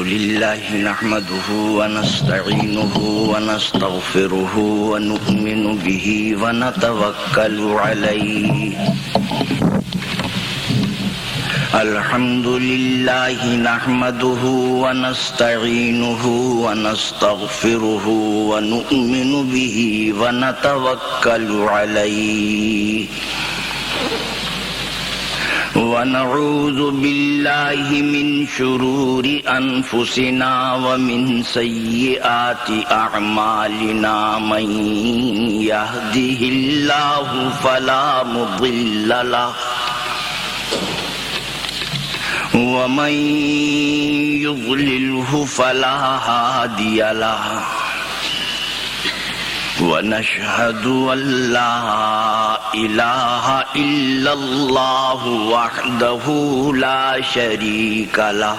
لله نحمده ونستعينه ونستغفره ونؤمن به ونتوكل عليه الحمد لله نحمده ونستعينه ونستغفره ونؤمن به ونتوكل عليه ونعوذ بالله من شرور أنفسنا ومن سيئات أعمالنا من يهده الله فلا مضل له ومن يضلله فلا هادي له ونشهد أن لا إله إلا الله وحده لا شريك له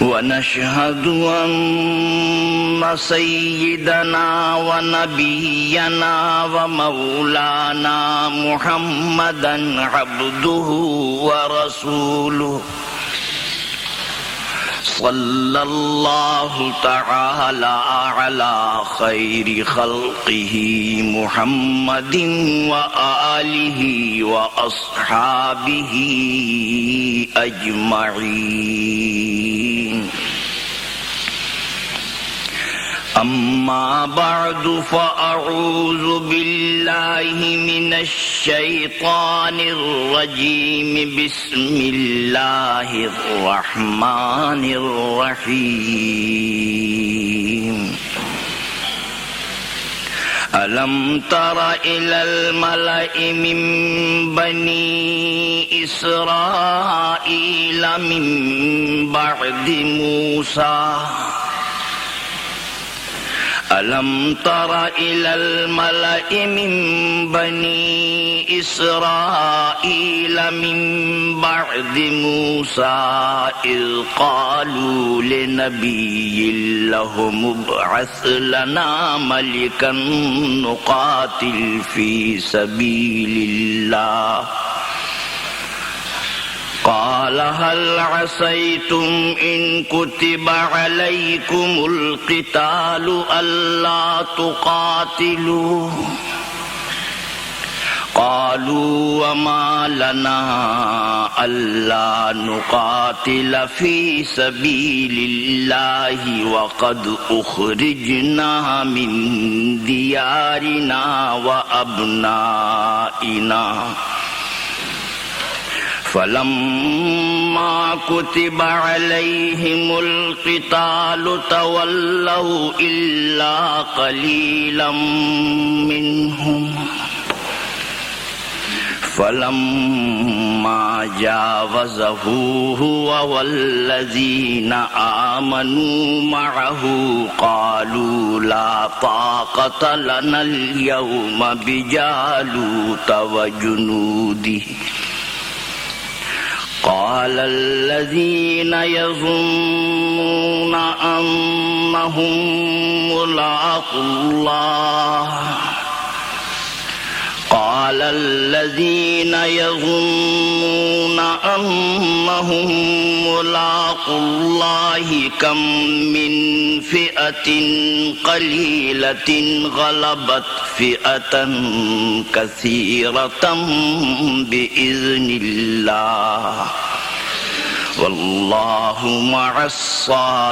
ونشهد أن سيدنا ونبينا ومولانا محمدا عبده ورسوله صلى الله تعالى على خير خلقه محمد وآله وأصحابه أجمعين أما بعد فأعوذ بالله من الشيطان الرجيم بسم الله الرحمن الرحيم ألم تر إلى الملأ من بني إسرائيل من بعد موسى ألم تر إلى الملأ من بني إسرائيل من بعد موسى إذ قالوا لنبي لهم ابعث لنا ملكا نقاتل في سبيل الله قال هل عسيتم إن كتب عليكم القتال ألا تقاتلوا قالوا وما لنا ألا نقاتل في سبيل الله وقد أخرجنا من ديارنا وأبنائنا فلما كتب عليهم القتال تولوا إلا قليلا منهم فلما جاوزه هو والذين آمنوا معه قالوا لا طاقة لنا اليوم بجالوت وجنوده قال الذين يظنون أنهم ملاقو الله قال الذين يظنون أنهم ملاقو الله كم من فئة قليلة غلبت فئة كثيرة بإذن الله والله مع الصابرين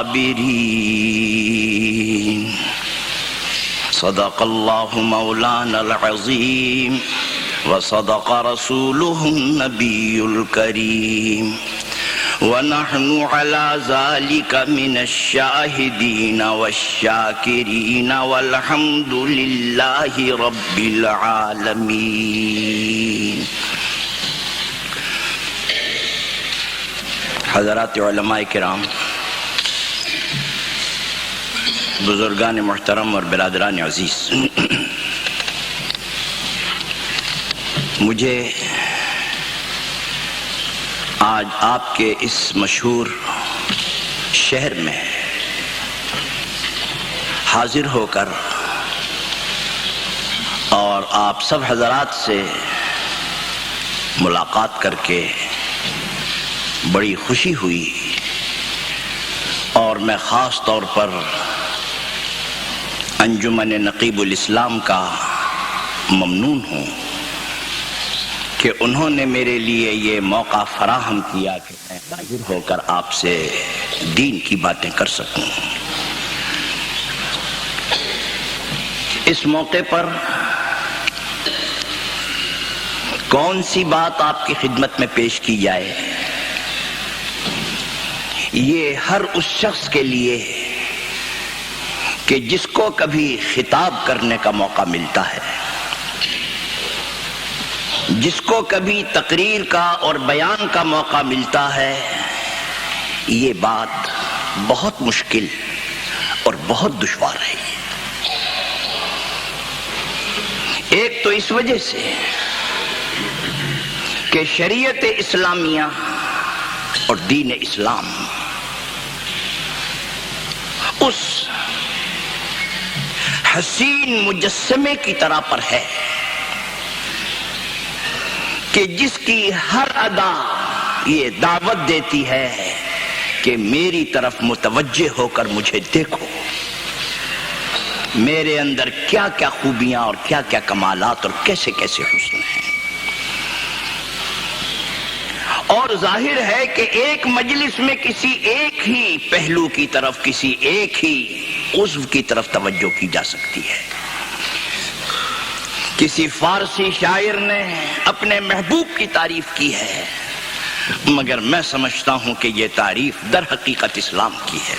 صدق الله مولانا العظيم وصدق رسوله النبي الكريم ونحن على ذلك من الشاهدين والشاكرين والحمد لله رب العالمين. حضرات علماء کرام، بزرگان محترم اور برادران عزیز، مجھے آج آپ کے اس مشہور شہر میں حاضر ہو کر اور آپ سب حضرات سے ملاقات کر کے بڑی خوشی ہوئی اور میں خاص طور پر انجمن نقیب الاسلام کا ممنون ہوں کہ انہوں نے میرے لیے یہ موقع فراہم کیا کہ میں حاضر ہو کر آپ سے دین کی باتیں کر سکوں۔ اس موقع پر کون سی بات آپ کی خدمت میں پیش کی جائے، یہ ہر اس شخص کے لیے کہ جس کو کبھی خطاب کرنے کا موقع ملتا ہے، جس کو کبھی تقریر کا اور بیان کا موقع ملتا ہے، یہ بات بہت مشکل اور بہت دشوار ہے۔ ایک تو اس وجہ سے کہ شریعت اسلامیہ اور دین اسلام اس حسین مجسمے کی طرح پر ہے کہ جس کی ہر ادا یہ دعوت دیتی ہے کہ میری طرف متوجہ ہو کر مجھے دیکھو، میرے اندر کیا کیا خوبیاں اور کیا کیا کمالات اور کیسے کیسے حسن ہیں۔ اور ظاہر ہے کہ ایک مجلس میں کسی ایک ہی پہلو کی طرف، کسی ایک ہی عضو کی طرف توجہ کی جا سکتی ہے۔ کسی فارسی شاعر نے اپنے محبوب کی تعریف کی ہے، مگر میں سمجھتا ہوں کہ یہ تعریف در حقیقت اسلام کی ہے۔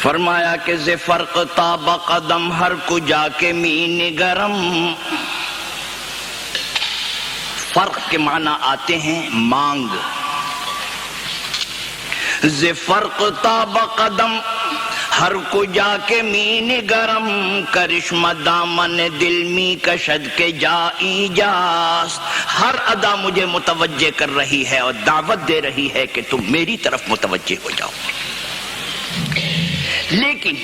فرمایا کہ ز فرق تاب قدم ہر کو جا کے می نگرم۔ فرق کے معنی آتے ہیں مانگ۔ ز فرق تاب قدم ہر کو جا کے می نگرم، کرشمہ دامن دل می کشد کے جائی جاست۔ ہر ادا مجھے متوجہ کر رہی ہے اور دعوت دے رہی ہے کہ تم میری طرف متوجہ ہو جاؤ۔ لیکن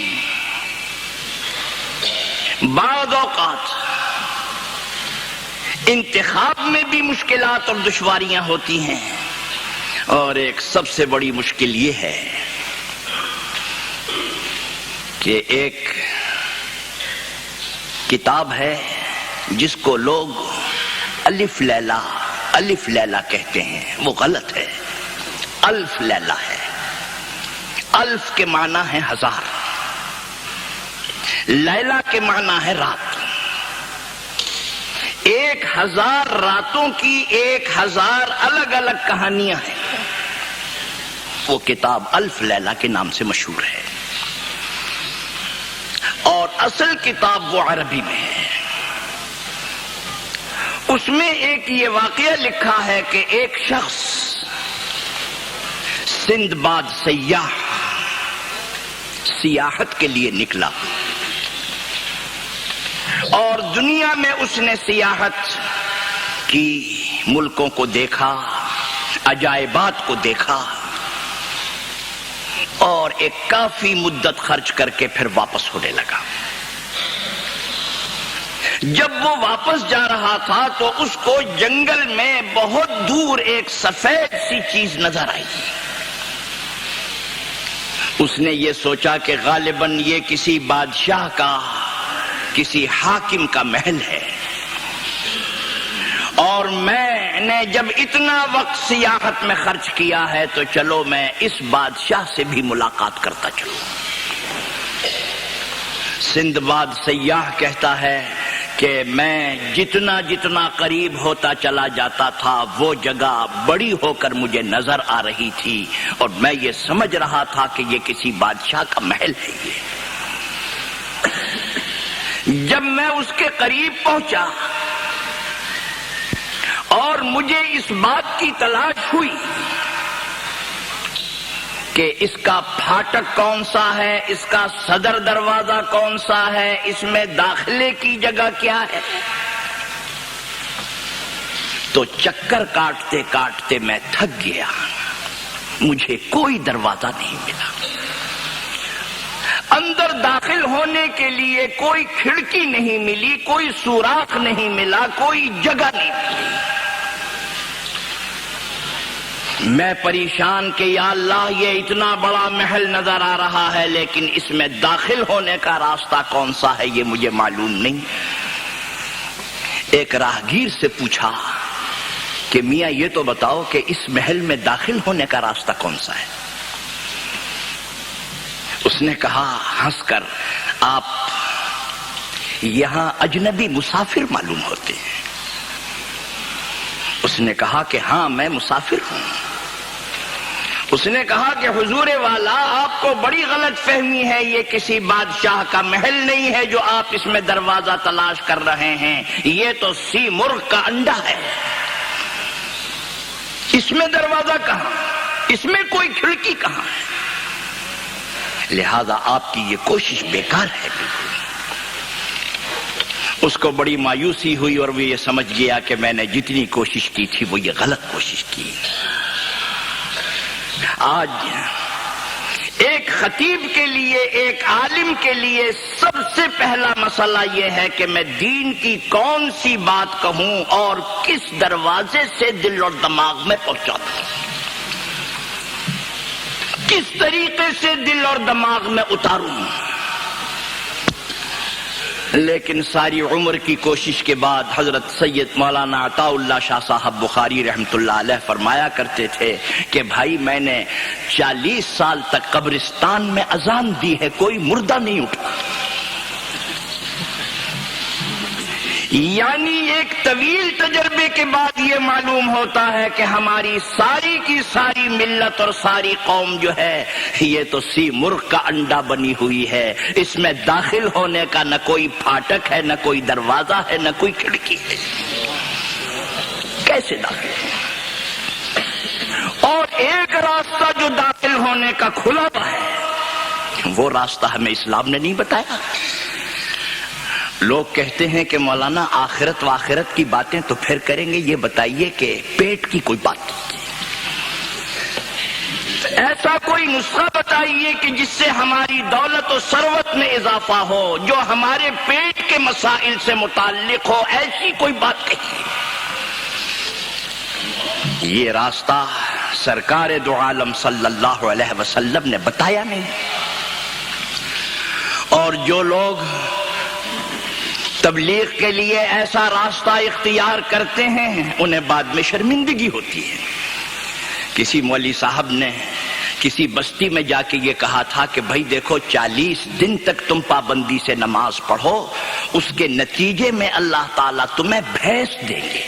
بعض اوقات انتخاب میں بھی مشکلات اور دشواریاں ہوتی ہیں، اور ایک سب سے بڑی مشکل یہ ہے کہ ایک کتاب ہے جس کو لوگ الف لیلہ کہتے ہیں، وہ غلط ہے۔ الف لیلہ ہے۔ الف کے معنی ہے ہزار، لیلہ کے معنی ہے رات۔ 1000 راتوں کی 1000 الگ الگ کہانیاں ہیں۔ وہ کتاب الف لیلہ کے نام سے مشہور ہے، اور اصل کتاب وہ عربی میں ہے۔ اس میں ایک یہ واقعہ لکھا ہے کہ ایک شخص سندباد سیاح سیاحت کے لیے نکلا، اور دنیا میں اس نے سیاحت کی، ملکوں کو دیکھا، عجائبات کو دیکھا، اور ایک کافی مدت خرچ کر کے پھر واپس ہونے لگا۔ جب وہ واپس جا رہا تھا تو اس کو جنگل میں بہت دور ایک سفید سی چیز نظر آئی۔ اس نے یہ سوچا کہ غالباً یہ کسی بادشاہ کا، کسی حاکم کا محل ہے، اور میں نے جب اتنا وقت سیاحت میں خرچ کیا ہے تو چلو میں اس بادشاہ سے بھی ملاقات کرتا چلوں۔ سندباد سیاح کہتا ہے کہ میں جتنا جتنا قریب ہوتا چلا جاتا تھا وہ جگہ بڑی ہو کر مجھے نظر آ رہی تھی، اور میں یہ سمجھ رہا تھا کہ یہ کسی بادشاہ کا محل ہے۔ جب میں اس کے قریب پہنچا اور مجھے اس بات کی تلاش ہوئی کہ اس کا پھاٹک کون سا ہے، اس کا صدر دروازہ کون سا ہے، اس میں داخلے کی جگہ کیا ہے، تو چکر کاٹتے کاٹتے میں تھک گیا۔ مجھے کوئی دروازہ نہیں ملا، اندر داخل ہونے کے لیے کوئی کھڑکی نہیں ملی، کوئی سوراخ نہیں ملا، کوئی جگہ نہیں ملی۔ میں پریشان کہ یا اللہ یہ اتنا بڑا محل نظر آ رہا ہے لیکن اس میں داخل ہونے کا راستہ کون سا ہے یہ مجھے معلوم نہیں۔ ایک راہگیر سے پوچھا کہ میاں یہ تو بتاؤ کہ اس محل میں داخل ہونے کا راستہ کون سا ہے؟ اس نے کہا ہنس کر، آپ یہاں اجنبی مسافر معلوم ہوتے ہیں۔ اس نے کہا کہ ہاں میں مسافر ہوں۔ اس نے کہا کہ حضور والا آپ کو بڑی غلط فہمی ہے، یہ کسی بادشاہ کا محل نہیں ہے جو آپ اس میں دروازہ تلاش کر رہے ہیں، یہ تو سی مرغ کا انڈا ہے، اس میں دروازہ کہاں، اس میں کوئی کھڑکی کہاں ہے، لہذا آپ کی یہ کوشش بیکار ہے۔ اس کو بڑی مایوسی ہوئی اور وہ یہ سمجھ گیا کہ میں نے جتنی کوشش کی تھی وہ یہ غلط کوشش کی۔ آج ایک خطیب کے لیے، ایک عالم کے لیے سب سے پہلا مسئلہ یہ ہے کہ میں دین کی کون سی بات کہوں اور کس دروازے سے دل اور دماغ میں پہنچا دوں، کس طریقے سے دل اور دماغ میں اتاروں۔ لیکن ساری عمر کی کوشش کے بعد حضرت سید مولانا عطاء اللہ شاہ صاحب بخاری رحمۃ اللہ علیہ فرمایا کرتے تھے کہ بھائی میں نے 40 سال تک قبرستان میں اذان دی ہے، کوئی مردہ نہیں اٹھا۔ یعنی ایک طویل تجربے کے بعد یہ معلوم ہوتا ہے کہ ہماری ساری کی ساری ملت اور ساری قوم جو ہے یہ تو سی مرغ کا انڈا بنی ہوئی ہے، اس میں داخل ہونے کا نہ کوئی پھاٹک ہے، نہ کوئی دروازہ ہے، نہ کوئی کھڑکی ہے، کیسے داخل ہے؟ اور ایک راستہ جو داخل ہونے کا کھلا ہوا ہے وہ راستہ ہمیں اسلام نے نہیں بتایا۔ لوگ کہتے ہیں کہ مولانا آخرت و آخرت کی باتیں تو پھر کریں گے، یہ بتائیے کہ پیٹ کی کوئی بات ایسا کوئی نسخہ بتائیے کہ جس سے ہماری دولت و ثروت میں اضافہ ہو، جو ہمارے پیٹ کے مسائل سے متعلق ہو، ایسی کوئی بات کہیے۔ یہ راستہ سرکار دو عالم صلی اللہ علیہ وسلم نے بتایا نہیں، اور جو لوگ تبلیغ کے لیے ایسا راستہ اختیار کرتے ہیں انہیں بعد میں شرمندگی ہوتی ہے۔ کسی مولوی صاحب نے کسی بستی میں جا کے یہ کہا تھا کہ بھائی دیکھو 40 دن تک تم پابندی سے نماز پڑھو، اس کے نتیجے میں اللہ تعالیٰ تمہیں بھینس دیں گے۔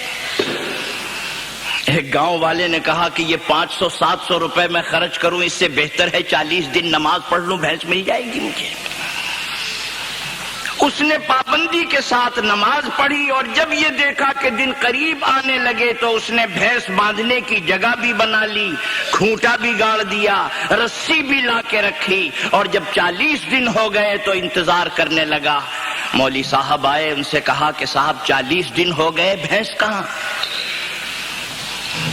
ایک گاؤں والے نے کہا کہ یہ 500-700 روپے میں خرچ کروں، اس سے بہتر ہے 40 دن نماز پڑھ لوں، بھینس مل جائے گی مجھے۔ اس نے پابندی کے ساتھ نماز پڑھی اور جب یہ دیکھا کہ دن قریب آنے لگے تو اس نے بھینس باندھنے کی جگہ بھی بنا لی، کھوٹا بھی گاڑ دیا، رسی بھی لا کے رکھی، اور جب 40 دن ہو گئے تو انتظار کرنے لگا۔ مولوی صاحب آئے، ان سے کہا کہ صاحب 40 دن ہو گئے، بھینس کہاں؟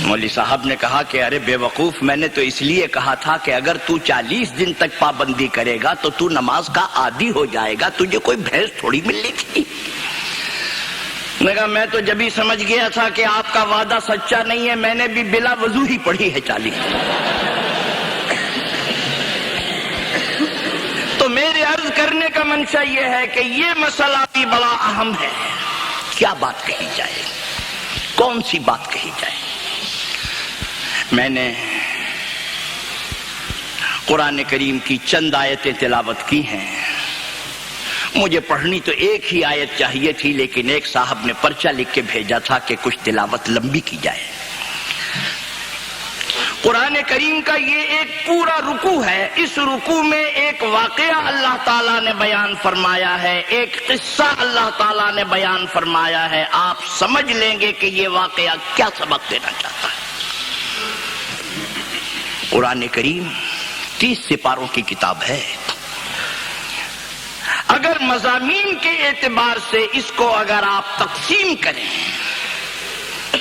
مولوی صاحب نے کہا کہ ارے بے وقوف، میں نے تو اس لیے کہا تھا کہ اگر تو 40 دن تک پابندی کرے گا تو تو نماز کا عادی ہو جائے گا، تجھے کوئی بھینس تھوڑی ملنی تھی۔ میں کہا میں تو جب ہی سمجھ گیا تھا کہ آپ کا وعدہ سچا نہیں ہے، میں نے بھی بلا وضو ہی پڑھی ہے 40۔ تو میرے عرض کرنے کا منشا یہ ہے کہ یہ مسئلہ بھی بڑا اہم ہے، کیا بات کہی جائے، کون سی بات کہی جائے۔ میں نے قرآن کریم کی چند آیتیں تلاوت کی ہیں، مجھے پڑھنی تو ایک ہی آیت چاہیے تھی، لیکن ایک صاحب نے پرچہ لکھ کے بھیجا تھا کہ کچھ تلاوت لمبی کی جائے۔ قرآن کریم کا یہ ایک پورا رکوع ہے، اس رکوع میں ایک واقعہ اللہ تعالیٰ نے بیان فرمایا ہے، ایک قصہ اللہ تعالیٰ نے بیان فرمایا ہے، آپ سمجھ لیں گے کہ یہ واقعہ کیا سبق دینا چاہتا ہے۔ قرآن کریم 30 سپاروں کی کتاب ہے، اگر مضامین کے اعتبار سے اس کو اگر آپ تقسیم کریں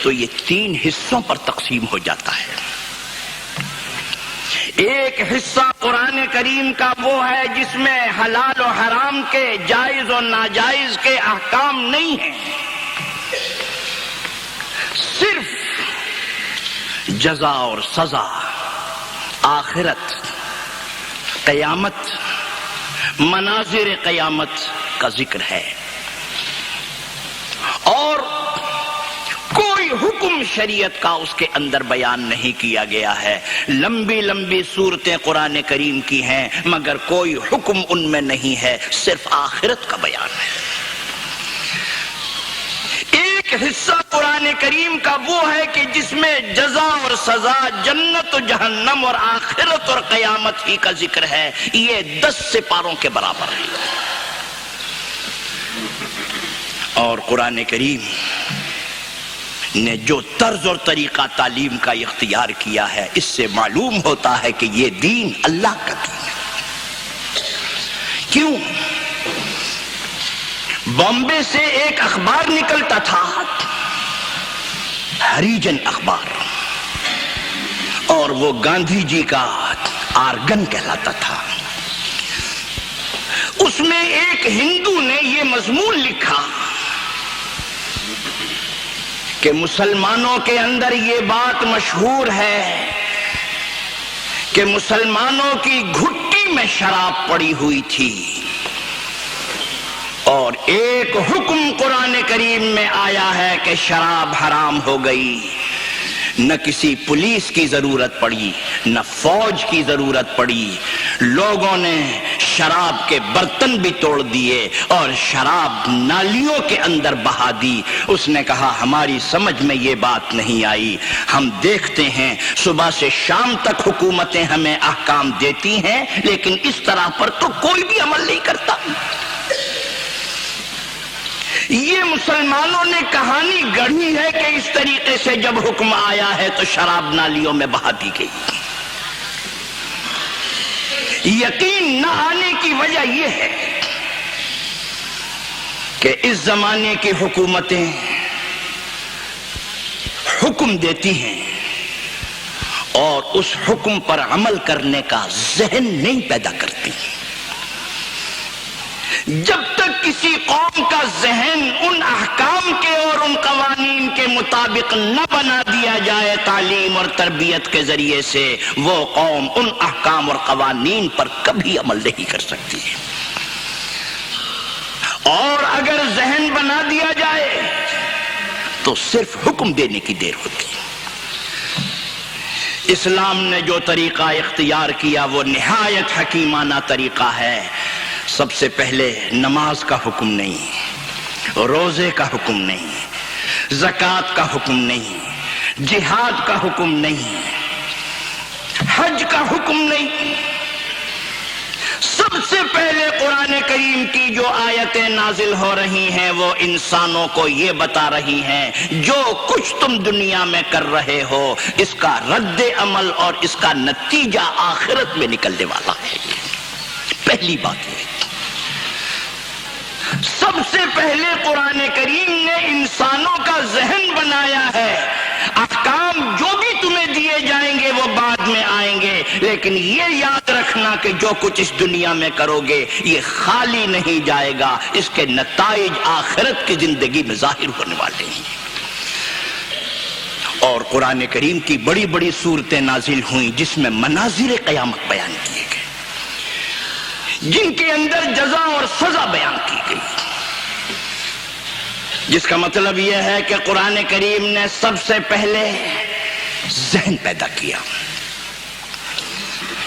تو یہ 3 حصوں پر تقسیم ہو جاتا ہے۔ ایک حصہ قرآن کریم کا وہ ہے جس میں حلال و حرام کے، جائز و ناجائز کے احکام نہیں ہیں، صرف جزا اور سزا، آخرت، قیامت، مناظر قیامت کا ذکر ہے، اور کوئی حکم شریعت کا اس کے اندر بیان نہیں کیا گیا ہے۔ لمبی لمبی صورتیں قرآن کریم کی ہیں مگر کوئی حکم ان میں نہیں ہے، صرف آخرت کا بیان ہے۔ ایک حصہ قرآن کریم کا وہ ہے کہ جس میں جزا اور سزا، جنت و جہنم اور آخرت اور قیامت ہی کا ذکر ہے، یہ 10 سپاروں کے برابر ہے۔ اور قرآن کریم نے جو طرز اور طریقہ تعلیم کا اختیار کیا ہے، اس سے معلوم ہوتا ہے کہ یہ دین اللہ کا دین ہے۔ کیوں؟ بامبے سے ایک اخبار نکلتا تھا، ہریجن اخبار، اور وہ گاندھی جی کا آرگن کہلاتا تھا۔ اس میں ایک ہندو نے یہ مضمون لکھا کہ مسلمانوں کے اندر یہ بات مشہور ہے کہ مسلمانوں کی گھٹی میں شراب پڑی ہوئی تھی، اور ایک حکم قرآن کریم میں آیا ہے کہ شراب حرام ہو گئی۔ نہ کسی پولیس کی ضرورت پڑی، نہ فوج کی ضرورت پڑی، لوگوں نے شراب کے برتن بھی توڑ دیے اور شراب نالیوں کے اندر بہا دی۔ اس نے کہا ہماری سمجھ میں یہ بات نہیں آئی، ہم دیکھتے ہیں صبح سے شام تک حکومتیں ہمیں احکام دیتی ہیں لیکن اس طرح پر تو کوئی بھی عمل نہیں کرتا۔ یہ مسلمانوں نے کہانی گڑھی ہے کہ اس طریقے سے جب حکم آیا ہے تو شراب نالیوں میں بہا دی گئی۔ یقین نہ آنے کی وجہ یہ ہے کہ اس زمانے کی حکومتیں حکم دیتی ہیں اور اس حکم پر عمل کرنے کا ذہن نہیں پیدا کرتی۔ جب تک کسی قوم کا ذہن ان احکام کے اور ان قوانین کے مطابق نہ بنا دیا جائے تعلیم اور تربیت کے ذریعے سے، وہ قوم ان احکام اور قوانین پر کبھی عمل نہیں کر سکتی۔ اور اگر ذہن بنا دیا جائے تو صرف حکم دینے کی دیر ہوتی۔ اسلام نے جو طریقہ اختیار کیا وہ نہایت حکیمانہ طریقہ ہے۔ سب سے پہلے نماز کا حکم نہیں، روزے کا حکم نہیں، زکوٰۃ کا حکم نہیں، جہاد کا حکم نہیں، حج کا حکم نہیں۔ سب سے پہلے قرآن کریم کی جو آیتیں نازل ہو رہی ہیں وہ انسانوں کو یہ بتا رہی ہیں جو کچھ تم دنیا میں کر رہے ہو اس کا رد عمل اور اس کا نتیجہ آخرت میں نکلنے والا ہے۔ پہلی بات یہ، سب سے پہلے قرآن کریم نے انسانوں کا ذہن بنایا ہے۔ احکام جو بھی تمہیں دیے جائیں گے وہ بعد میں آئیں گے، لیکن یہ یاد رکھنا کہ جو کچھ اس دنیا میں کرو گے یہ خالی نہیں جائے گا، اس کے نتائج آخرت کی زندگی میں ظاہر ہونے والے ہیں۔ اور قرآن کریم کی بڑی بڑی صورتیں نازل ہوئیں جس میں مناظر قیامت بیان کیے گئے، جن کے اندر جزا اور سزا بیان کی گئی، جس کا مطلب یہ ہے کہ قرآن کریم نے سب سے پہلے ذہن پیدا کیا۔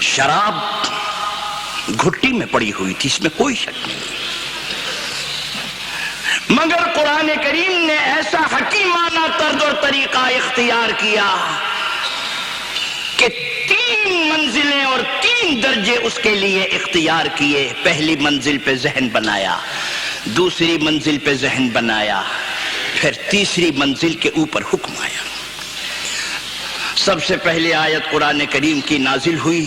شراب گھٹی میں پڑی ہوئی تھی، اس میں کوئی شک نہیں، مگر قرآن کریم نے ایسا حکیمانہ طرز اور طریقہ اختیار کیا کہ 3 منزلیں اور 3 درجے اس کے لیے اختیار کیے۔ پہلی منزل پہ ذہن بنایا، دوسری منزل پہ ذہن بنایا، پھر تیسری منزل کے اوپر حکم آیا۔ سب سے پہلے آیت قرآن کریم کی نازل ہوئی،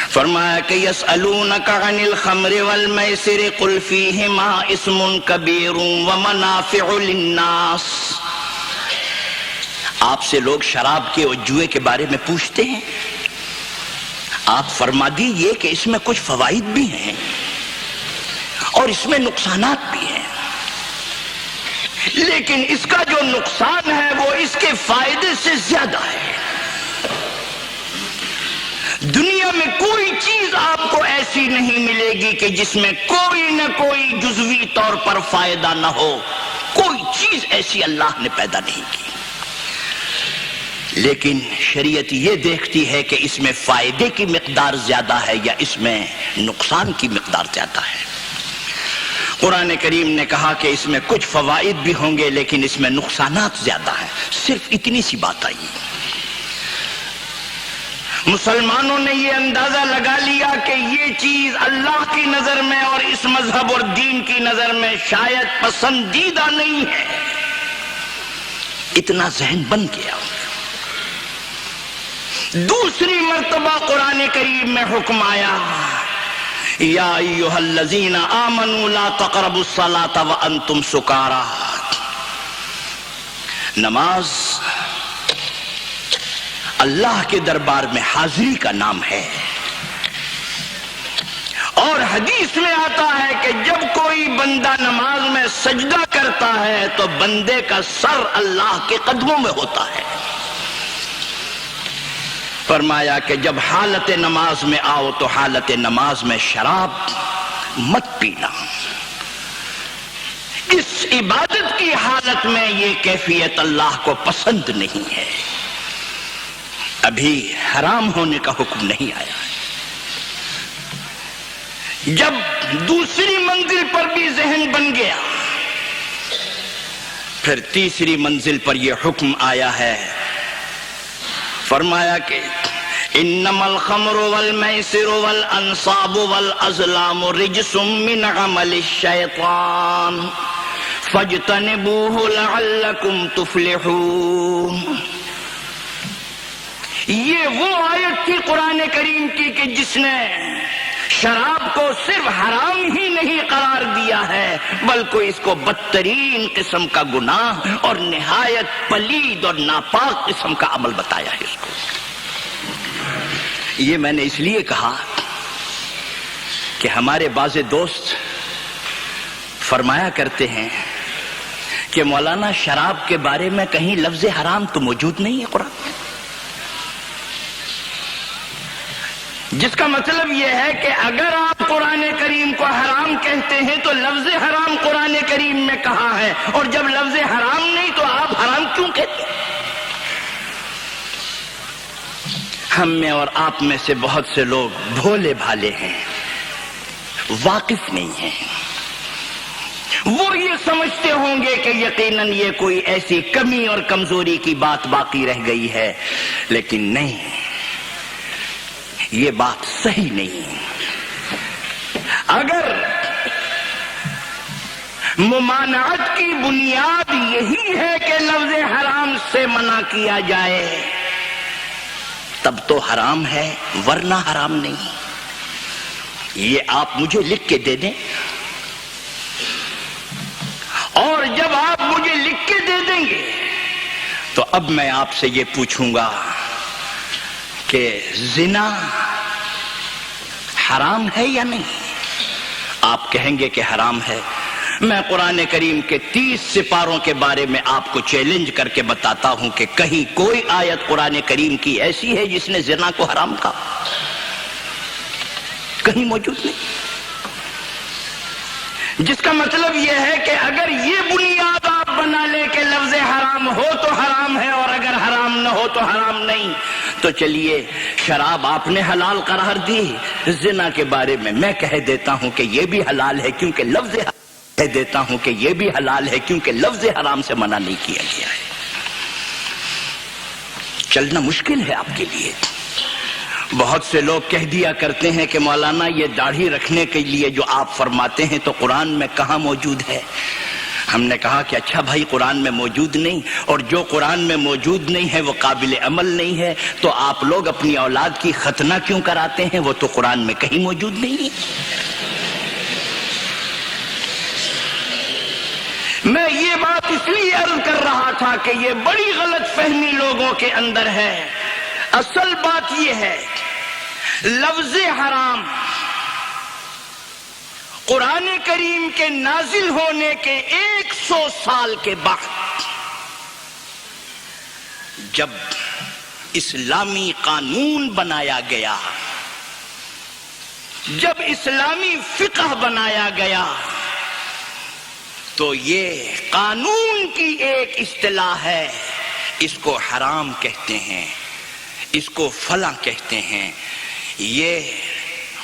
فرمایا کہ یسألونک عن الخمر والمیسر قل فیہما اسم کبیر ومنافع للناس۔ آپ سے لوگ شراب کے اور جوئے کے بارے میں پوچھتے ہیں، آپ فرما دیجئے کہ اس میں کچھ فوائد بھی ہیں اور اس میں نقصانات بھی ہیں، لیکن اس کا جو نقصان ہے وہ اس کے فائدے سے زیادہ ہے۔ دنیا میں کوئی چیز آپ کو ایسی نہیں ملے گی کہ جس میں کوئی نہ کوئی جزوی طور پر فائدہ نہ ہو، کوئی چیز ایسی اللہ نے پیدا نہیں کی، لیکن شریعت یہ دیکھتی ہے کہ اس میں فائدے کی مقدار زیادہ ہے یا اس میں نقصان کی مقدار زیادہ ہے۔ قرآن کریم نے کہا کہ اس میں کچھ فوائد بھی ہوں گے لیکن اس میں نقصانات زیادہ ہیں، صرف اتنی سی بات آئی۔ مسلمانوں نے یہ اندازہ لگا لیا کہ یہ چیز اللہ کی نظر میں اور اس مذہب اور دین کی نظر میں شاید پسندیدہ نہیں ہے، اتنا ذہن بن گیا۔ دوسری مرتبہ قرآن کریم میں حکم آیا، یا ایھا الذین آمنوا لا تقربوا الصلاۃ وانتم سکارى۔ نماز اللہ کے دربار میں حاضری کا نام ہے، اور حدیث میں آتا ہے کہ جب کوئی بندہ نماز میں سجدہ کرتا ہے تو بندے کا سر اللہ کے قدموں میں ہوتا ہے۔ فرمایا کہ جب حالت نماز میں آؤ تو حالت نماز میں شراب مت پینا۔ اس عبادت کی حالت میں یہ کیفیت اللہ کو پسند نہیں ہے۔ ابھی حرام ہونے کا حکم نہیں آیا۔ جب دوسری منزل پر بھی ذہن بن گیا، پھر تیسری منزل پر یہ حکم آیا ہے، فرمایا کہ انما الخمر والمیسر والانصاب والازلام رجس من عمل الشیطان فاجتنبوه لعلکم تفلحون۔ یہ وہ آیت تھی قرآن کریم کی کہ جس نے شراب کو صرف حرام ہی نہیں قرار دیا ہے بلکہ اس کو بدترین قسم کا گناہ اور نہایت پلید اور ناپاک قسم کا عمل بتایا ہے اس کو۔ یہ میں نے اس لیے کہا کہ ہمارے بعض دوست فرمایا کرتے ہیں کہ مولانا شراب کے بارے میں کہیں لفظ حرام تو موجود نہیں ہے قرآن میں، جس کا مطلب یہ ہے کہ اگر آپ قرآن کریم کو حرام کہتے ہیں تو لفظ حرام قرآن کریم میں کہا ہے، اور جب لفظ حرام نہیں تو آپ حرام کیوں کہتے ہیں؟ ہم میں اور آپ میں سے بہت سے لوگ بھولے بھالے ہیں، واقف نہیں ہیں۔ وہ یہ سمجھتے ہوں گے کہ یقیناً یہ کوئی ایسی کمی اور کمزوری کی بات باقی رہ گئی ہے، لیکن نہیں، یہ بات صحیح نہیں۔ اگر ممانعت کی بنیاد یہی ہے کہ لفظ حرام سے منع کیا جائے تب تو حرام ہے، ورنہ حرام نہیں۔ یہ آپ مجھے لکھ کے دے دیں، اور جب آپ مجھے لکھ کے دے دیں گے تو اب میں آپ سے یہ پوچھوں گا کہ زنا حرام ہے یا نہیں؟ آپ کہیں گے کہ حرام ہے۔ میں قرآن کریم کے 30 سپاروں کے بارے میں آپ کو چیلنج کر کے بتاتا ہوں کہ کہیں کوئی آیت قرآن کریم کی ایسی ہے جس نے زنا کو حرام کہا؟ کہیں موجود نہیں۔ جس کا مطلب یہ ہے کہ اگر یہ بنیاد آپ بنا لیں کہ لفظ حرام ہو تو حرام ہے اور اگر حرام نہ ہو تو حرام نہیں، تو چلیے شراب آپ نے حلال قرار دی، زنا کے بارے میں میں کہہ دیتا ہوں کہ یہ بھی حلال ہے کیونکہ لفظ کہہ دیتا ہوں کہ یہ بھی حلال ہے کیونکہ لفظ حرام سے منع نہیں کیا گیا ہے۔ چلنا مشکل ہے آپ کے لیے۔ بہت سے لوگ کہہ دیا کرتے ہیں کہ مولانا یہ داڑھی رکھنے کے لیے جو آپ فرماتے ہیں تو قرآن میں کہاں موجود ہے؟ ہم نے کہا کہ اچھا بھائی قرآن میں موجود نہیں، اور جو قرآن میں موجود نہیں ہے وہ قابل عمل نہیں ہے، تو آپ لوگ اپنی اولاد کی ختنہ کیوں کراتے ہیں؟ وہ تو قرآن میں کہیں موجود نہیں ہے۔ میں یہ بات اس لیے عرض کر رہا تھا کہ یہ بڑی غلط فہمی لوگوں کے اندر ہے۔ اصل بات یہ ہے، لفظ حرام قرآن کریم کے نازل ہونے کے 1 150 سال کے بعد جب اسلامی قانون بنایا گیا، جب اسلامی فقہ بنایا گیا، تو یہ قانون کی ایک اصطلاح ہے، اس کو حرام کہتے ہیں، اس کو فلاں کہتے ہیں، یہ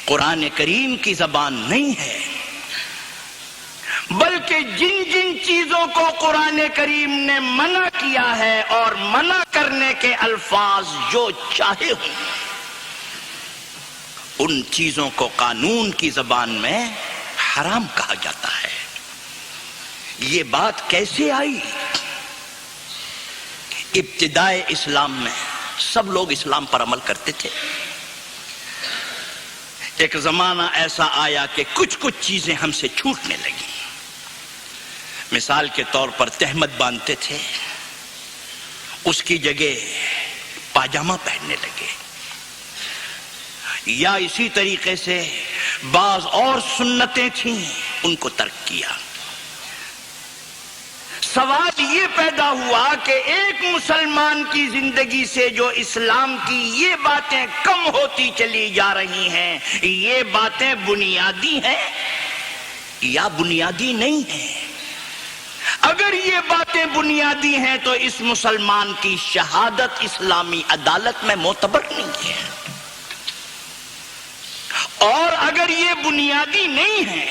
قرآن کریم کی زبان نہیں ہے، بلکہ جن جن چیزوں کو قرآن کریم نے منع کیا ہے اور منع کرنے کے الفاظ جو چاہے ہوں، ان چیزوں کو قانون کی زبان میں حرام کہا جاتا ہے۔ یہ بات کیسے آئی؟ ابتدائے اسلام میں سب لوگ اسلام پر عمل کرتے تھے، ایک زمانہ ایسا آیا کہ کچھ چیزیں ہم سے چھوٹنے لگیں۔ مثال کے طور پر تہمت باندھتے تھے، اس کی جگہ پاجامہ پہننے لگے، یا اسی طریقے سے بعض اور سنتیں تھیں ان کو ترک کیا۔ سوال یہ پیدا ہوا کہ ایک مسلمان کی زندگی سے جو اسلام کی یہ باتیں کم ہوتی چلی جا رہی ہیں، یہ باتیں بنیادی ہیں یا بنیادی نہیں ہیں؟ اگر یہ باتیں بنیادی ہیں تو اس مسلمان کی شہادت اسلامی عدالت میں معتبر نہیں ہے، اور اگر یہ بنیادی نہیں ہے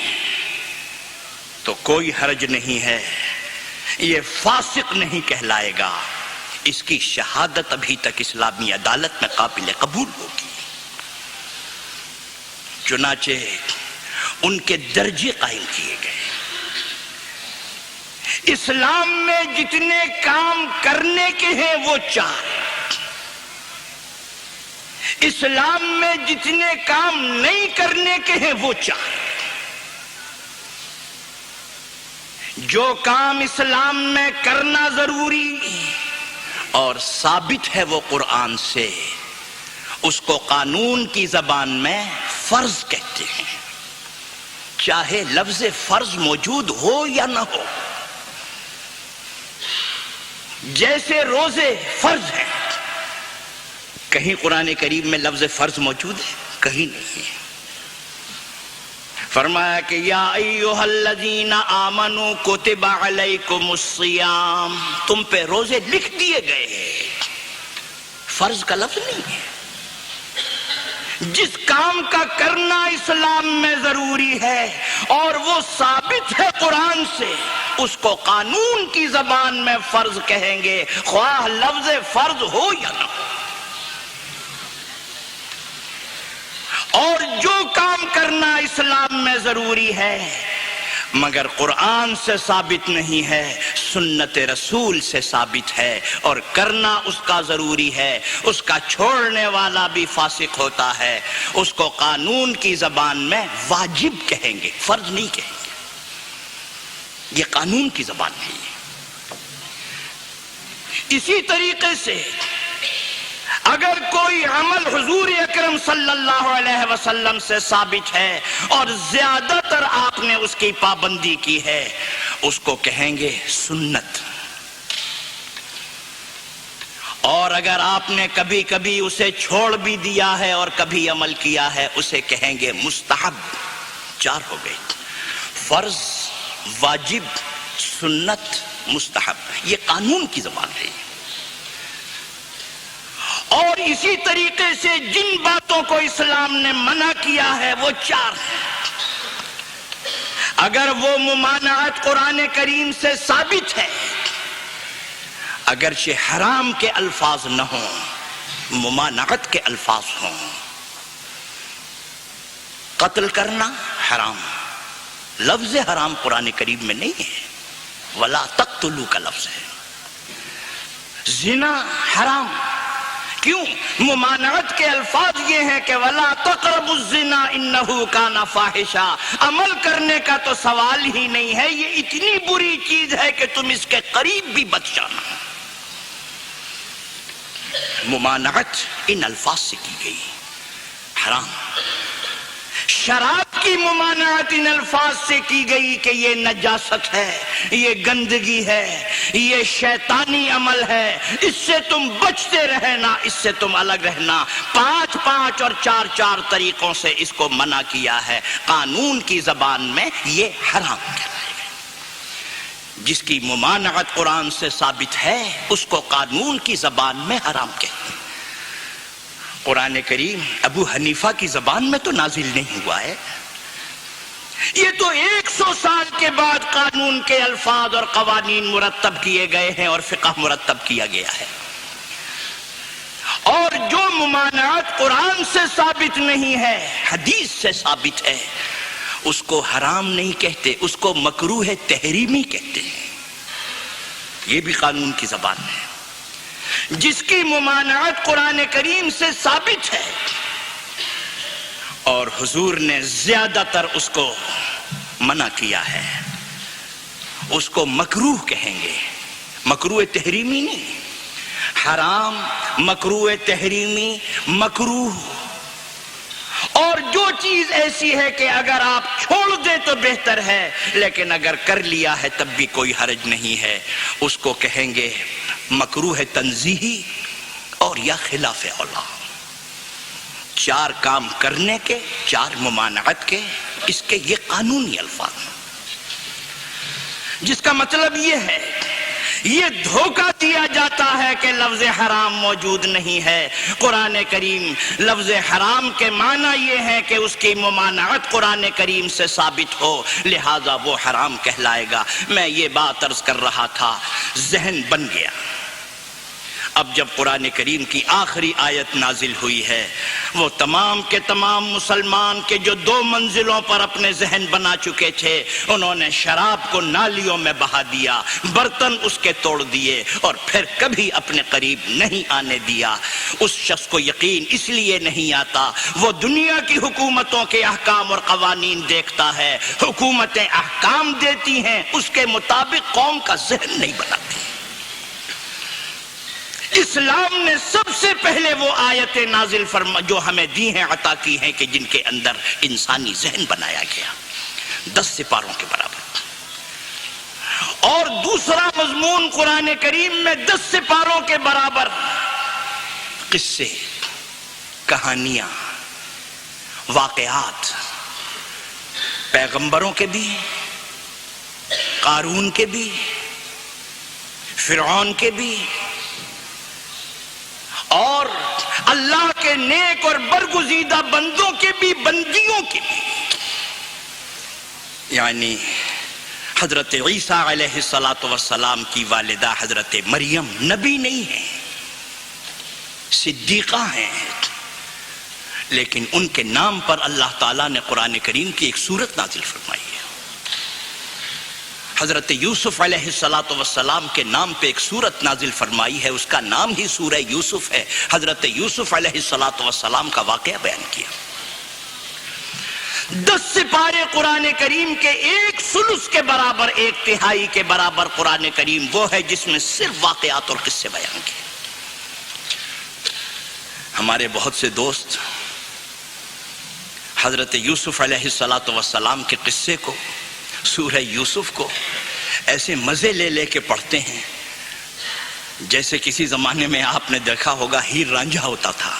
تو کوئی حرج نہیں ہے، یہ فاسق نہیں کہلائے گا، اس کی شہادت ابھی تک اسلامی عدالت میں قابل قبول ہوگی۔ چنانچہ ان کے درجے قائم کیے گئے۔ اسلام میں جتنے کام کرنے کے ہیں وہ 4، اسلام میں جتنے کام نہیں کرنے کے ہیں وہ 4۔ جو کام اسلام میں کرنا ضروری اور ثابت ہے وہ قرآن سے، اس کو قانون کی زبان میں فرض کہتے ہیں، چاہے لفظ فرض موجود ہو یا نہ ہو۔ جیسے روزے فرض ہیں، کہیں قرآن کریم میں لفظ فرض موجود ہے؟ کہیں نہیں ہے۔ فرمایا کہ یا ایھا الذین آمنوا کتب علیکم الصیام، تم پہ روزے لکھ دیے گئے ہیں، فرض کا لفظ نہیں ہے۔ جس کام کا کرنا اسلام میں ضروری ہے اور وہ ثابت ہے قرآن سے، اس کو قانون کی زبان میں فرض کہیں گے، خواہ لفظ فرض ہو یا نہ ہو۔ اور جو کام کرنا اسلام میں ضروری ہے مگر قرآن سے ثابت نہیں ہے، سنت رسول سے ثابت ہے اور کرنا اس کا ضروری ہے، اس کا چھوڑنے والا بھی فاسق ہوتا ہے، اس کو قانون کی زبان میں واجب کہیں گے، فرض نہیں کہیں گے۔ یہ قانون کی زبان نہیں ہے۔ اسی طریقے سے اگر کوئی عمل حضور اکرم صلی اللہ علیہ وسلم سے ثابت ہے اور زیادہ تر آپ نے اس کی پابندی کی ہے، اس کو کہیں گے سنت، اور اگر آپ نے کبھی کبھی اسے چھوڑ بھی دیا ہے اور کبھی عمل کیا ہے، اسے کہیں گے مستحب۔ 4 ہو گئے، فرض، واجب، سنت، مستحب، یہ قانون کی زبان ہے۔ اور اسی طریقے سے جن باتوں کو اسلام نے منع کیا ہے وہ 4 ہیں۔ اگر وہ ممانعت قرآن کریم سے ثابت ہے، اگرچہ حرام کے الفاظ نہ ہوں، ممانعت کے الفاظ ہوں۔ قتل کرنا حرام، لفظ حرام قرآن کریم میں نہیں ہے، وَلَا تَقْتُلُوا کا لفظ ہے۔ زنا حرام، کیوں؟ ممانعت کے الفاظ یہ ہیں کہ وَلَا تَقْرَبُوا الزِّنَا إِنَّهُ كَانَ فَاحِشًا، عمل کرنے کا تو سوال ہی نہیں ہے، یہ اتنی بری چیز ہے کہ تم اس کے قریب بھی بچ جانا۔ ممانعت ان الفاظ سے کی گئی، حرام۔ شراب کی ممانعت ان الفاظ سے کی گئی کہ یہ نجاست ہے، یہ گندگی ہے، یہ شیطانی عمل ہے، اس سے تم بچتے رہنا، اس سے تم الگ رہنا۔ 5 اور 4 طریقوں سے اس کو منع کیا ہے۔ قانون کی زبان میں یہ حرام کہلائے گا۔ جس کی ممانعت قرآن سے ثابت ہے اس کو قانون کی زبان میں حرام کہتے ہیں۔ قرآن کریم ابو حنیفہ کی زبان میں تو نازل نہیں ہوا ہے، یہ تو 100 سال کے بعد قانون کے الفاظ اور قوانین مرتب کیے گئے ہیں اور فقہ مرتب کیا گیا ہے۔ اور جو ممانعت قرآن سے ثابت نہیں ہے، حدیث سے ثابت ہے، اس کو حرام نہیں کہتے، اس کو مکروہ تحریمی کہتے ہیں۔ یہ بھی قانون کی زبان ہے۔ جس کی ممانعت قرآن کریم سے ثابت ہے اور حضور نے زیادہ تر اس کو منع کیا ہے، اس کو مکروہ کہیں گے، مکروہ تحریمی نہیں۔ حرام، مکروہ تحریمی، مکروہ۔ اور جو چیز ایسی ہے کہ اگر آپ چھوڑ دیں تو بہتر ہے، لیکن اگر کر لیا ہے تب بھی کوئی حرج نہیں ہے، اس کو کہیں گے مکروہ تنزیہی اور یا خلاف اولا۔ 4 کام کرنے کے، 4 ممانعت کے، اس کے یہ قانونی الفاظ ہیں، جس کا مطلب یہ ہے یہ دھوکہ دیا جاتا ہے کہ لفظ حرام موجود نہیں ہے۔ قرآن کریم لفظ حرام کے معنی یہ ہے کہ اس کی ممانعت قرآن کریم سے ثابت ہو، لہذا وہ حرام کہلائے گا۔ میں یہ بات عرض کر رہا تھا، ذہن بن گیا۔ اب جب قرآن کریم کی آخری آیت نازل ہوئی ہے، وہ تمام کے تمام مسلمان کے جو 2 منزلوں پر اپنے ذہن بنا چکے تھے، انہوں نے شراب کو نالیوں میں بہا دیا، برتن اس کے توڑ دیے اور پھر کبھی اپنے قریب نہیں آنے دیا۔ اس شخص کو یقین اس لیے نہیں آتا، وہ دنیا کی حکومتوں کے احکام اور قوانین دیکھتا ہے، حکومتیں احکام دیتی ہیں، اس کے مطابق قوم کا ذہن نہیں بناتی۔ اسلام نے سب سے پہلے وہ آیتیں نازل فرما جو ہمیں دی ہیں، عطا کی ہیں، کہ جن کے اندر انسانی ذہن بنایا گیا 10 سپاروں کے برابر۔ اور دوسرا مضمون قرآن کریم میں 10 سپاروں کے برابر قصے، کہانیاں، واقعات، پیغمبروں کے بھی، قارون کے بھی، فرعون کے بھی، اور اللہ کے نیک اور برگزیدہ بندوں کے بھی، بندیوں کے بھی۔ یعنی حضرت عیسیٰ علیہ السلام کی والدہ حضرت مریم نبی نہیں ہیں، صدیقہ ہیں، لیکن ان کے نام پر اللہ تعالیٰ نے قرآن کریم کی ایک سورت نازل فرمائی ہے۔ حضرت یوسف علیہ السلام کے نام پہ ایک سورت نازل فرمائی ہے، اس کا نام ہی سورہ یوسف ہے۔ حضرت یوسف علیہ السلام کا واقعہ بیان کیا۔ 10 سپارے قرآن کریم کے 1/3 کے برابر، 1/3 کے برابر قرآن کریم وہ ہے جس میں صرف واقعات اور قصے بیان کیے۔ ہمارے بہت سے دوست حضرت یوسف علیہ السلام کے قصے کو، سورہ یوسف کو ایسے مزے لے لے کے پڑھتے ہیں جیسے کسی زمانے میں آپ نے دیکھا ہوگا ہیر رانجھا ہوتا تھا۔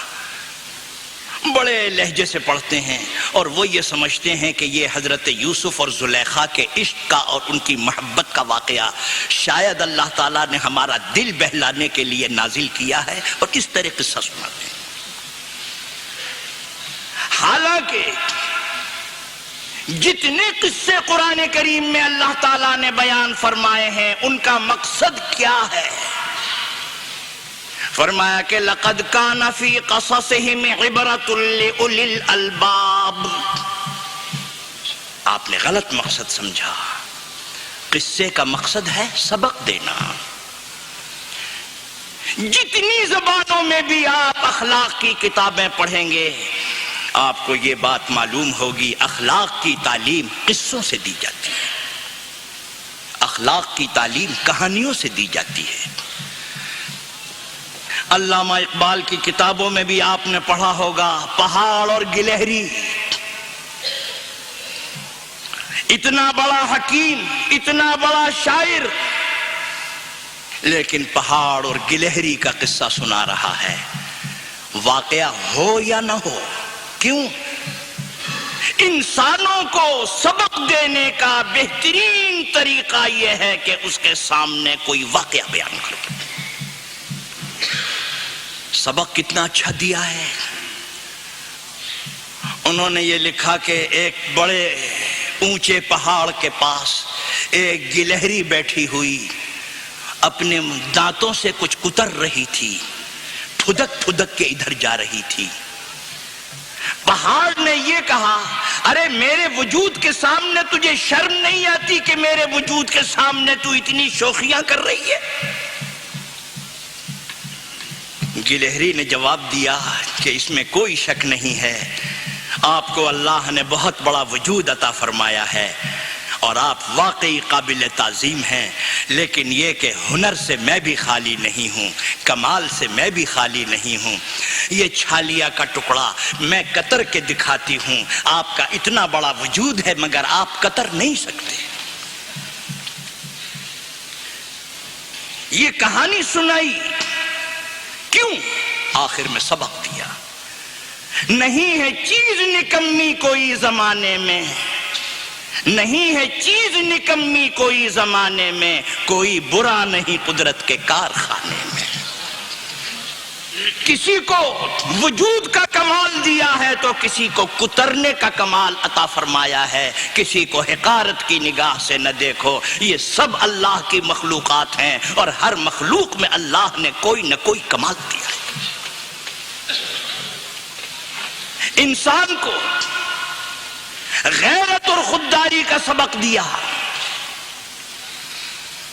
بڑے لہجے سے پڑھتے ہیں اور وہ یہ سمجھتے ہیں کہ یہ حضرت یوسف اور زلیخا کے عشق کا اور ان کی محبت کا واقعہ شاید اللہ تعالیٰ نے ہمارا دل بہلانے کے لیے نازل کیا ہے، اور اس طرح قصہ سناتے ہیں۔ حالانکہ جتنے قصے قرآن کریم میں اللہ تعالیٰ نے بیان فرمائے ہیں، ان کا مقصد کیا ہے؟ فرمایا کہ لَقَدْ كَانَ فِي قَصَصِهِمْ عِبْرَةٌ لِأُولِي الْأَلْبَابِ۔ آپ نے غلط مقصد سمجھا۔ قصے کا مقصد ہے سبق دینا۔ جتنی زبانوں میں بھی آپ اخلاق کی کتابیں پڑھیں گے، آپ کو یہ بات معلوم ہوگی، اخلاق کی تعلیم قصوں سے دی جاتی ہے، اخلاق کی تعلیم کہانیوں سے دی جاتی ہے۔ علامہ اقبال کی کتابوں میں بھی آپ نے پڑھا ہوگا، پہاڑ اور گلہری، اتنا بڑا حکیم، اتنا بڑا شاعر، لیکن پہاڑ اور گلہری کا قصہ سنا رہا ہے۔ واقعہ ہو یا نہ ہو، کیوں؟ انسانوں کو سبق دینے کا بہترین طریقہ یہ ہے کہ اس کے سامنے کوئی واقعہ بیان کرو۔ سبق کتنا اچھا دیا ہے۔ انہوں نے یہ لکھا کہ ایک بڑے اونچے پہاڑ کے پاس ایک گلہری بیٹھی ہوئی اپنے دانتوں سے کچھ کتر رہی تھی، پھدک پھدک کے ادھر جا رہی تھی۔ پہاڑ نے یہ کہا، ارے میرے وجود کے سامنے تجھے شرم نہیں آتی کہ میرے وجود کے سامنے تو اتنی شوخیاں کر رہی ہے؟ گلہری نے جواب دیا کہ اس میں کوئی شک نہیں ہے، آپ کو اللہ نے بہت بڑا وجود عطا فرمایا ہے اور آپ واقعی قابل تعظیم ہیں، لیکن یہ کہ ہنر سے میں بھی خالی نہیں ہوں، کمال سے میں بھی خالی نہیں ہوں۔ یہ چھالیا کا ٹکڑا میں قطر کے دکھاتی ہوں، آپ کا اتنا بڑا وجود ہے مگر آپ قطر نہیں سکتے۔ یہ کہانی سنائی، کیوں؟ آخر میں سبق دیا۔ نہیں ہے چیز نکمی کوئی زمانے میں، نہیں ہے چیز نکمی کوئی زمانے میں، کوئی برا نہیں قدرت کے کارخانے میں۔ کسی کو وجود کا کمال دیا ہے تو کسی کو کترنے کا کمال عطا فرمایا ہے۔ کسی کو حقارت کی نگاہ سے نہ دیکھو، یہ سب اللہ کی مخلوقات ہیں اور ہر مخلوق میں اللہ نے کوئی نہ کوئی کمال دیا ہے۔ انسان کو غیرت اور خودداری کا سبق دیا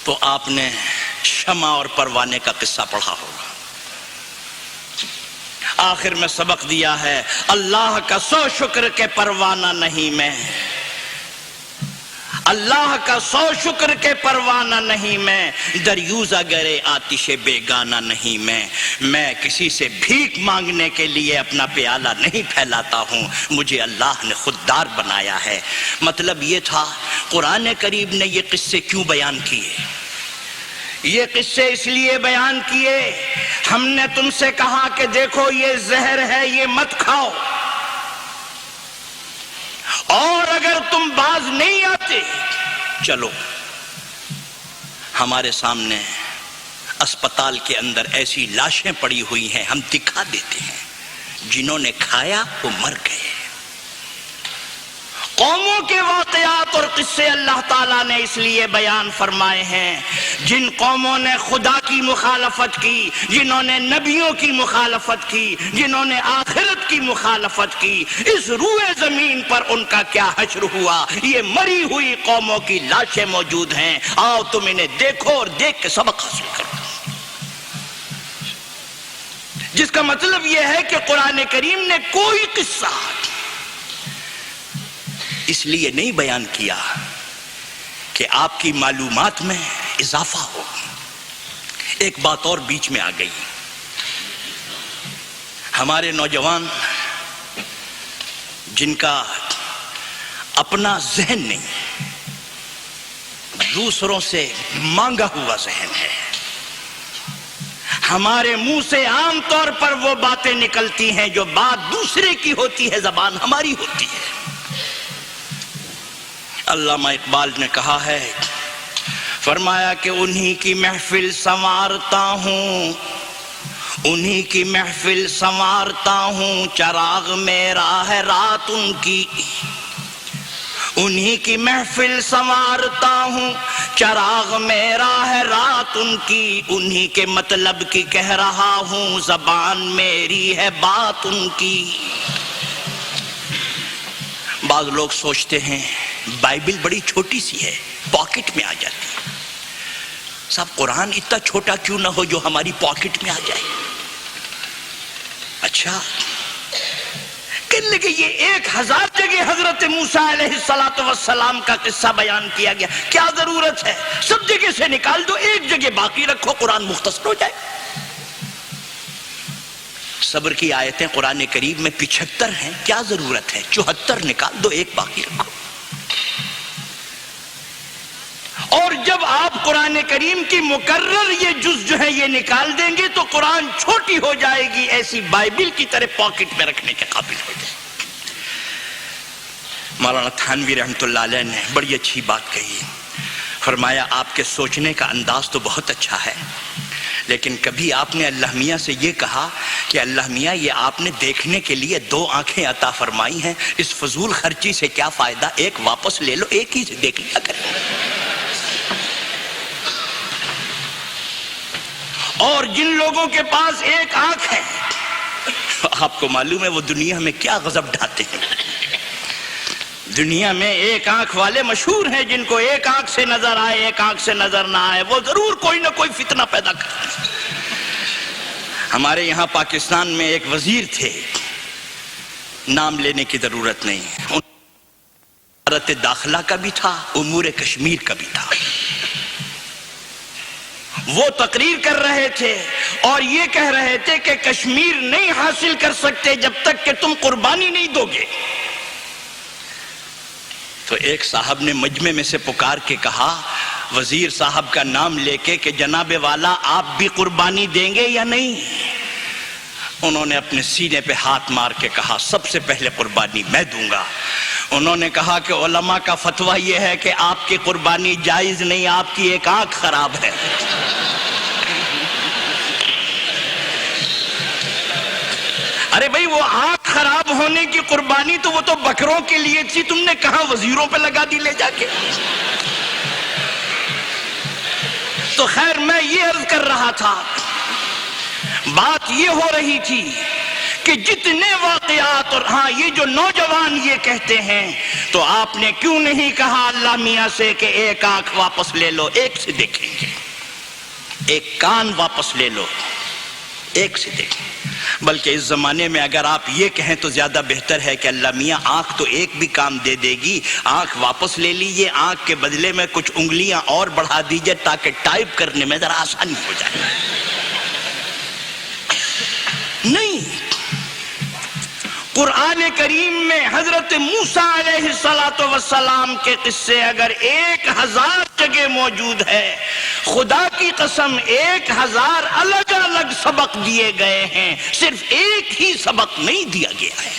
تو آپ نے شمع اور پروانے کا قصہ پڑھا ہوگا۔ آخر میں سبق دیا ہے، اللہ کا 100 شکر کہ پروانہ نہیں میں، اللہ کا 100 شکر کہ پروانہ نہیں میں، دریوزہ گرے آتش بیگانہ نہیں میں کسی سے بھیک مانگنے کے لیے اپنا پیالہ نہیں پھیلاتا ہوں، مجھے اللہ نے خوددار بنایا ہے۔ مطلب یہ تھا، قرآن کریم نے یہ قصے کیوں بیان کیے؟ یہ قصے اس لیے بیان کیے، ہم نے تم سے کہا کہ دیکھو یہ زہر ہے، یہ مت کھاؤ، اور اگر تم باز نہیں آتے چلو ہمارے سامنے اسپتال کے اندر ایسی لاشیں پڑی ہوئی ہیں، ہم دکھا دیتے ہیں، جنہوں نے کھایا وہ مر گئے۔ قوموں کے واقعات اور قصے اللہ تعالیٰ نے اس لیے بیان فرمائے ہیں، جن قوموں نے خدا کی مخالفت کی، جنہوں نے نبیوں کی مخالفت کی، جنہوں نے آخرت کی مخالفت کی، اس روئے زمین پر ان کا کیا حشر ہوا۔ یہ مری ہوئی قوموں کی لاشیں موجود ہیں، آؤ تم انہیں دیکھو اور دیکھ کے سبق حاصل کرو۔ جس کا مطلب یہ ہے کہ قرآن کریم نے کوئی قصہ اس لیے نہیں بیان کیا کہ آپ کی معلومات میں اضافہ ہو۔ ایک بات اور بیچ میں آ گئی، ہمارے نوجوان جن کا اپنا ذہن نہیں، دوسروں سے مانگا ہوا ذہن ہے، ہمارے منہ سے عام طور پر وہ باتیں نکلتی ہیں جو بات دوسرے کی ہوتی ہے، زبان ہماری ہوتی ہے۔ علامہ اقبال نے کہا ہے، فرمایا کہ انہی کی محفل سنوارتا ہوں، انہی کی محفل سنوارتا ہوں، چراغ میرا ہے رات ان کی، انہی کی محفل سنوارتا ہوں، چراغ میرا ہے رات ان کی، انہی کے مطلب کی کہہ رہا ہوں، زبان میری ہے بات ان کی۔ بعض لوگ سوچتے ہیں بائبل بڑی چھوٹی سی ہے، پاکٹ میں آ جاتی ہے۔ صاحب قرآن اتنا چھوٹا کیوں نہ ہو جو ہماری پاکٹ میں آ جائے؟ اچھا کہنے لگے یہ 1000 جگہ حضرت موسیٰ علیہ السلام کا قصہ بیان کیا گیا، کیا ضرورت ہے سب جگہ سے نکال دو، ایک جگہ باقی رکھو، قرآن مختصر ہو جائے۔ صبر کی آیتیں قرآن کریم میں 75 ہیں، کیا ضرورت ہے 74 نکال دو، ایک باقی رکھو۔ اور جب آپ قرآن کریم کی مکرر یہ جز جو ہے یہ نکال دیں گے تو قرآن چھوٹی ہو جائے گی، ایسی بائبل کی طرح پاکٹ میں رکھنے کے قابل ہو جائے گی۔ مولانا تھانوی رحمۃ اللہ علیہ نے بڑی اچھی بات کہی، فرمایا آپ کے سوچنے کا انداز تو بہت اچھا ہے، لیکن کبھی آپ نے اللہ میاں سے یہ کہا کہ اللہ میاں یہ آپ نے دیکھنے کے لیے 2 آنکھیں عطا فرمائی ہیں، اس فضول خرچی سے کیا فائدہ، ایک واپس لے لو، ایک ہی سے دیکھ لیا کریں۔ اور جن لوگوں کے پاس ایک آنکھ ہے، آپ کو معلوم ہے وہ دنیا میں کیا غضب ڈھاتے ہیں۔ دنیا میں ایک آنکھ والے مشہور ہیں، جن کو ایک آنکھ سے نظر آئے ایک آنکھ سے نظر نہ آئے، وہ ضرور کوئی نہ کوئی فتنہ پیدا کرتے ہیں۔ ہمارے یہاں پاکستان میں ایک وزیر تھے، نام لینے کی ضرورت نہیں، وزارت داخلہ کا بھی تھا، امور کشمیر کا بھی تھا۔ وہ تقریر کر رہے تھے اور یہ کہہ رہے تھے کہ کشمیر نہیں حاصل کر سکتے جب تک کہ تم قربانی نہیں دو گے۔ تو ایک صاحب نے مجمع میں سے پکار کے کہا، وزیر صاحب کا نام لے کے کہ جناب والا آپ بھی قربانی دیں گے یا نہیں؟ انہوں نے اپنے سینے پہ ہاتھ مار کے کہا سب سے پہلے قربانی میں دوں گا۔ انہوں نے کہا کہ علماء کا فتویٰ یہ ہے کہ آپ کی قربانی جائز نہیں، آپ کی ایک آنکھ خراب ہے۔ ارے بھائی وہ آنکھ خراب ہونے کی قربانی تو وہ تو بکروں کے لیے تھی، تم نے کہاں وزیروں پہ لگا دی لے جا کے؟ تو خیر میں یہ عرض کر رہا تھا، بات یہ ہو رہی تھی کہ جتنے واقعات، اور ہاں یہ جو نوجوان یہ کہتے ہیں تو آپ نے کیوں نہیں کہا اللہ میاں سے کہ ایک آنکھ واپس لے لو، ایک سے دیکھیں گے، ایک کان واپس لے لو، ایک سے دیکھیں۔ بلکہ اس زمانے میں اگر آپ یہ کہیں تو زیادہ بہتر ہے کہ اللہ میاں آنکھ تو ایک بھی کام دے دے گی، آنکھ واپس لے لیجیے، آنکھ کے بدلے میں کچھ انگلیاں اور بڑھا دیجیے تاکہ ٹائپ کرنے میں ذرا آسانی ہو جائے۔ نہیں، قرآن کریم میں حضرت موسیٰ علیہ السلام کے قصے اگر 1000 جگہ موجود ہے، خدا کی قسم 1000 الگ الگ سبق دیے گئے ہیں، صرف ایک ہی سبق نہیں دیا گیا ہے۔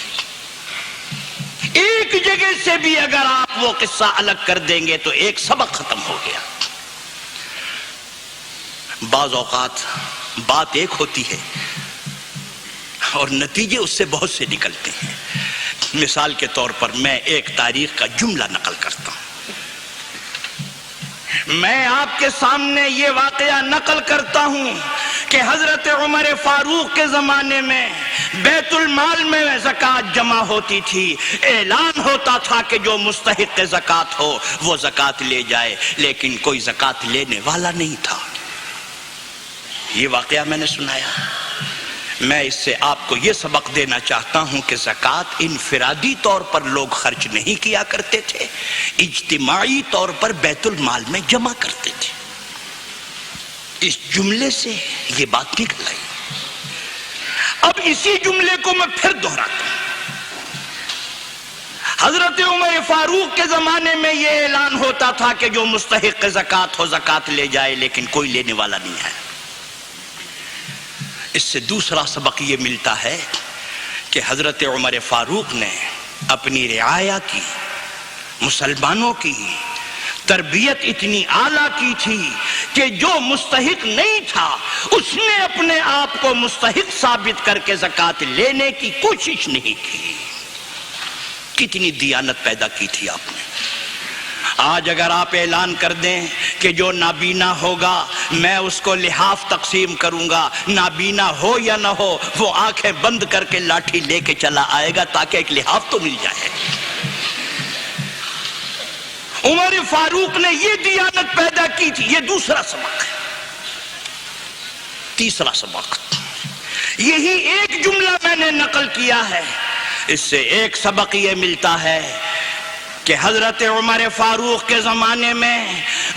ایک جگہ سے بھی اگر آپ وہ قصہ الگ کر دیں گے تو ایک سبق ختم ہو گیا۔ بعض اوقات بات ایک ہوتی ہے اور نتیجے اس سے بہت سے نکلتے ہیں۔ مثال کے طور پر میں ایک تاریخ کا جملہ نقل کرتا ہوں۔ میں آپ کے سامنے یہ واقعہ نقل کرتا ہوں کہ حضرت عمر فاروق کے زمانے میں بیت المال میں زکوٰۃ جمع ہوتی تھی، اعلان ہوتا تھا کہ جو مستحق زکوٰۃ ہو وہ زکوٰۃ لے جائے، لیکن کوئی زکوٰۃ لینے والا نہیں تھا۔ یہ واقعہ میں نے سنایا۔ میں اس سے آپ کو یہ سبق دینا چاہتا ہوں کہ زکوٰۃ انفرادی طور پر لوگ خرچ نہیں کیا کرتے تھے، اجتماعی طور پر بیت المال میں جمع کرتے تھے۔ اس جملے سے یہ بات نکل آئی۔ اب اسی جملے کو میں پھر دہراتا ہوں۔ حضرت عمر فاروق کے زمانے میں یہ اعلان ہوتا تھا کہ جو مستحق زکوٰۃ ہو زکوٰۃ لے جائے، لیکن کوئی لینے والا نہیں ہے۔ اس سے دوسرا سبق یہ ملتا ہے کہ حضرت عمر فاروق نے اپنی رعایا کی، مسلمانوں کی تربیت اتنی اعلیٰ کی تھی کہ جو مستحق نہیں تھا اس نے اپنے آپ کو مستحق ثابت کر کے زکوٰۃ لینے کی کوشش نہیں کی۔ کتنی دیانت پیدا کی تھی آپ نے۔ آج اگر آپ اعلان کر دیں کہ جو نابینا ہوگا میں اس کو لحاف تقسیم کروں گا، نابینا ہو یا نہ ہو وہ آنکھیں بند کر کے لاٹھی لے کے چلا آئے گا تاکہ ایک لحاف تو مل جائے۔ عمر فاروق نے یہ دیانت پیدا کی تھی۔ یہ دوسرا سبق ہے۔ تیسرا سبق، یہی ایک جملہ میں نے نقل کیا ہے، اس سے ایک سبق یہ ملتا ہے کہ حضرت عمر فاروق کے زمانے میں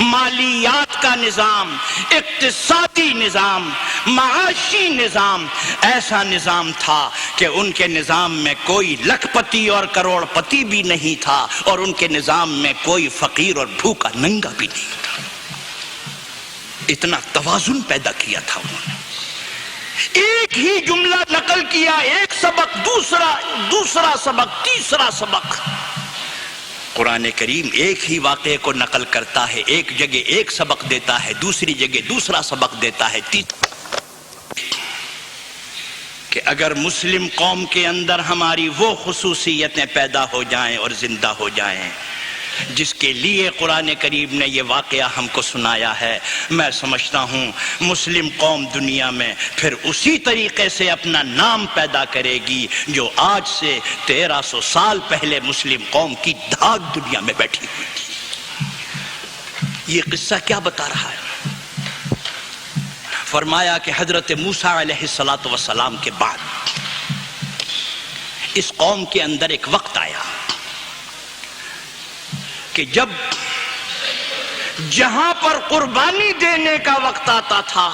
مالیات کا نظام، اقتصادی نظام معاشی نظام ایسا نظام تھا کہ ان کے نظام میں کوئی لکھ پتی اور کروڑ پتی بھی نہیں تھا، اور ان کے نظام میں کوئی فقیر اور بھوکا ننگا بھی نہیں تھا۔ اتنا توازن پیدا کیا تھا انہوں نے۔ ایک ہی جملہ نقل کیا، ایک سبق دوسرا سبق تیسرا سبق۔ قرآن کریم ایک ہی واقعے کو نقل کرتا ہے، ایک جگہ ایک سبق دیتا ہے، دوسری جگہ دوسرا سبق دیتا ہے۔ کہ اگر مسلم قوم کے اندر ہماری وہ خصوصیتیں پیدا ہو جائیں اور زندہ ہو جائیں جس کے لیے قرآن کریم نے یہ واقعہ ہم کو سنایا ہے، میں سمجھتا ہوں مسلم قوم دنیا میں پھر اسی طریقے سے اپنا نام پیدا کرے گی جو آج سے 1300 سال پہلے مسلم قوم کی دھاک دنیا میں بیٹھی ہوئی تھی۔ یہ قصہ کیا بتا رہا ہے؟ فرمایا کہ حضرت موسیٰ علیہ السلام کے بعد اس قوم کے اندر ایک وقت آیا کہ جب جہاں پر قربانی دینے کا وقت آتا تھا،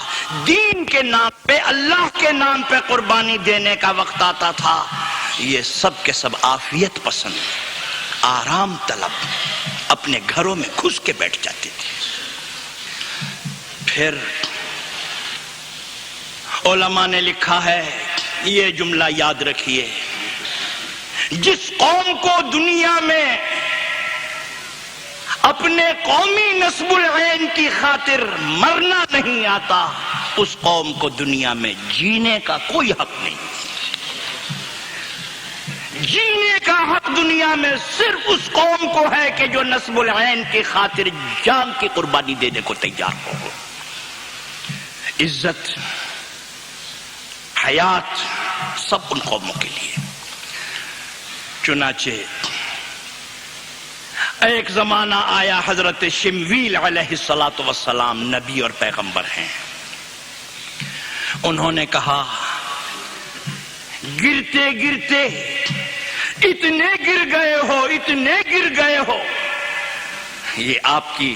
دین کے نام پہ، اللہ کے نام پہ قربانی دینے کا وقت آتا تھا، یہ سب کے سب عافیت پسند، آرام طلب اپنے گھروں میں گھس کے بیٹھ جاتے تھے۔ پھر علماء نے لکھا ہے، یہ جملہ یاد رکھیے، جس قوم کو دنیا میں اپنے قومی نسب العین کی خاطر مرنا نہیں آتا، اس قوم کو دنیا میں جینے کا کوئی حق نہیں۔ جینے کا حق دنیا میں صرف اس قوم کو ہے کہ جو نسب العین کی خاطر جان کی قربانی دینے کو تیار ہو۔ عزت، حیات سب ان قوموں کے لیے۔ چنانچہ ایک زمانہ آیا، حضرت شمویل علیہ السلام نبی اور پیغمبر ہیں، انہوں نے کہا گرتے گرتے اتنے گر گئے ہو۔ یہ آپ کی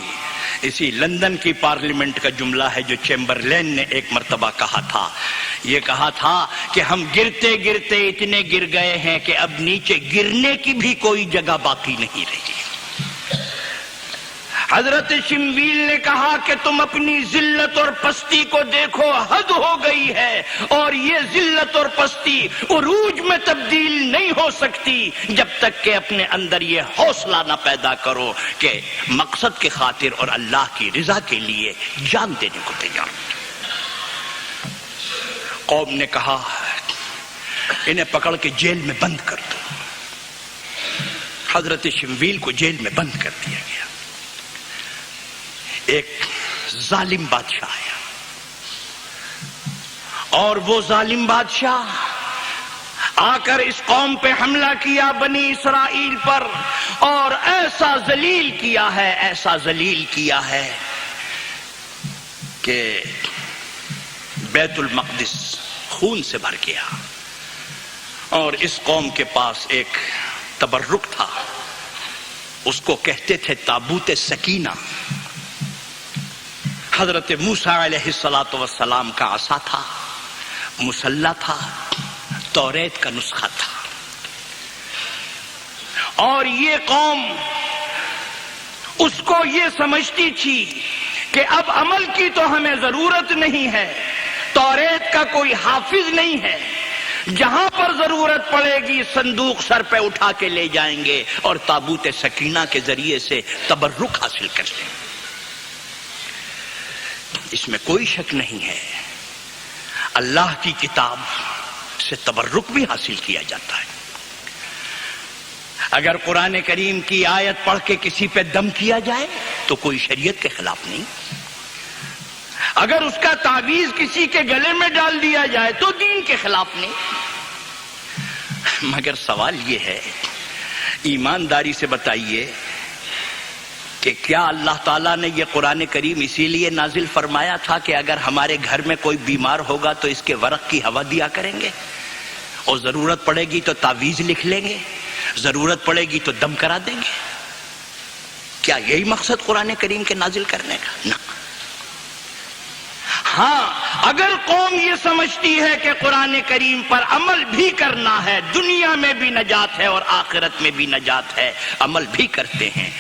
اسی لندن کی پارلیمنٹ کا جملہ ہے جو چیمبرلین نے ایک مرتبہ کہا تھا۔ یہ کہا تھا کہ ہم گرتے گرتے اتنے گر گئے ہیں کہ اب نیچے گرنے کی بھی کوئی جگہ باقی نہیں رہی۔ حضرت شمویل نے کہا کہ تم اپنی ذلت اور پستی کو دیکھو، حد ہو گئی ہے، اور یہ ذلت اور پستی عروج میں تبدیل نہیں ہو سکتی جب تک کہ اپنے اندر یہ حوصلہ نہ پیدا کرو کہ مقصد کی خاطر اور اللہ کی رضا کے لیے جان دینے کو تیار۔ قوم نے کہا انہیں پکڑ کے جیل میں بند کر دو۔ حضرت شمویل کو جیل میں بند کر دیا گیا۔ ایک ظالم بادشاہ آیا، اور وہ ظالم بادشاہ آ کر اس قوم پہ حملہ کیا، بنی اسرائیل پر، اور ایسا ذلیل کیا ہے کہ بیت المقدس خون سے بھر گیا۔ اور اس قوم کے پاس ایک تبرک تھا، اس کو کہتے تھے تابوت سکینہ۔ حضرت موسیٰ علیہ السلام کا عصا تھا، مسلح تھا، توریت کا نسخہ تھا۔ اور یہ قوم اس کو یہ سمجھتی تھی کہ اب عمل کی تو ہمیں ضرورت نہیں ہے، توریت کا کوئی حافظ نہیں ہے، جہاں پر ضرورت پڑے گی صندوق سر پہ اٹھا کے لے جائیں گے اور تابوت سکینہ کے ذریعے سے تبرک حاصل کر لیں گے۔ اس میں کوئی شک نہیں ہے، اللہ کی کتاب سے تبرک بھی حاصل کیا جاتا ہے۔ اگر قرآن کریم کی آیت پڑھ کے کسی پہ دم کیا جائے تو کوئی شریعت کے خلاف نہیں، اگر اس کا تعویذ کسی کے گلے میں ڈال دیا جائے تو دین کے خلاف نہیں۔ مگر سوال یہ ہے، ایمانداری سے بتائیے کہ کیا اللہ تعالیٰ نے یہ قرآن کریم اسی لیے نازل فرمایا تھا کہ اگر ہمارے گھر میں کوئی بیمار ہوگا تو اس کے ورق کی ہوا دیا کریں گے، اور ضرورت پڑے گی تو تعویذ لکھ لیں گے، ضرورت پڑے گی تو دم کرا دیں گے؟ کیا یہی مقصد قرآن کریم کے نازل کرنے کا؟ نہ۔ ہاں، اگر قوم یہ سمجھتی ہے کہ قرآن کریم پر عمل بھی کرنا ہے، دنیا میں بھی نجات ہے اور آخرت میں بھی نجات ہے، عمل بھی کرتے ہیں،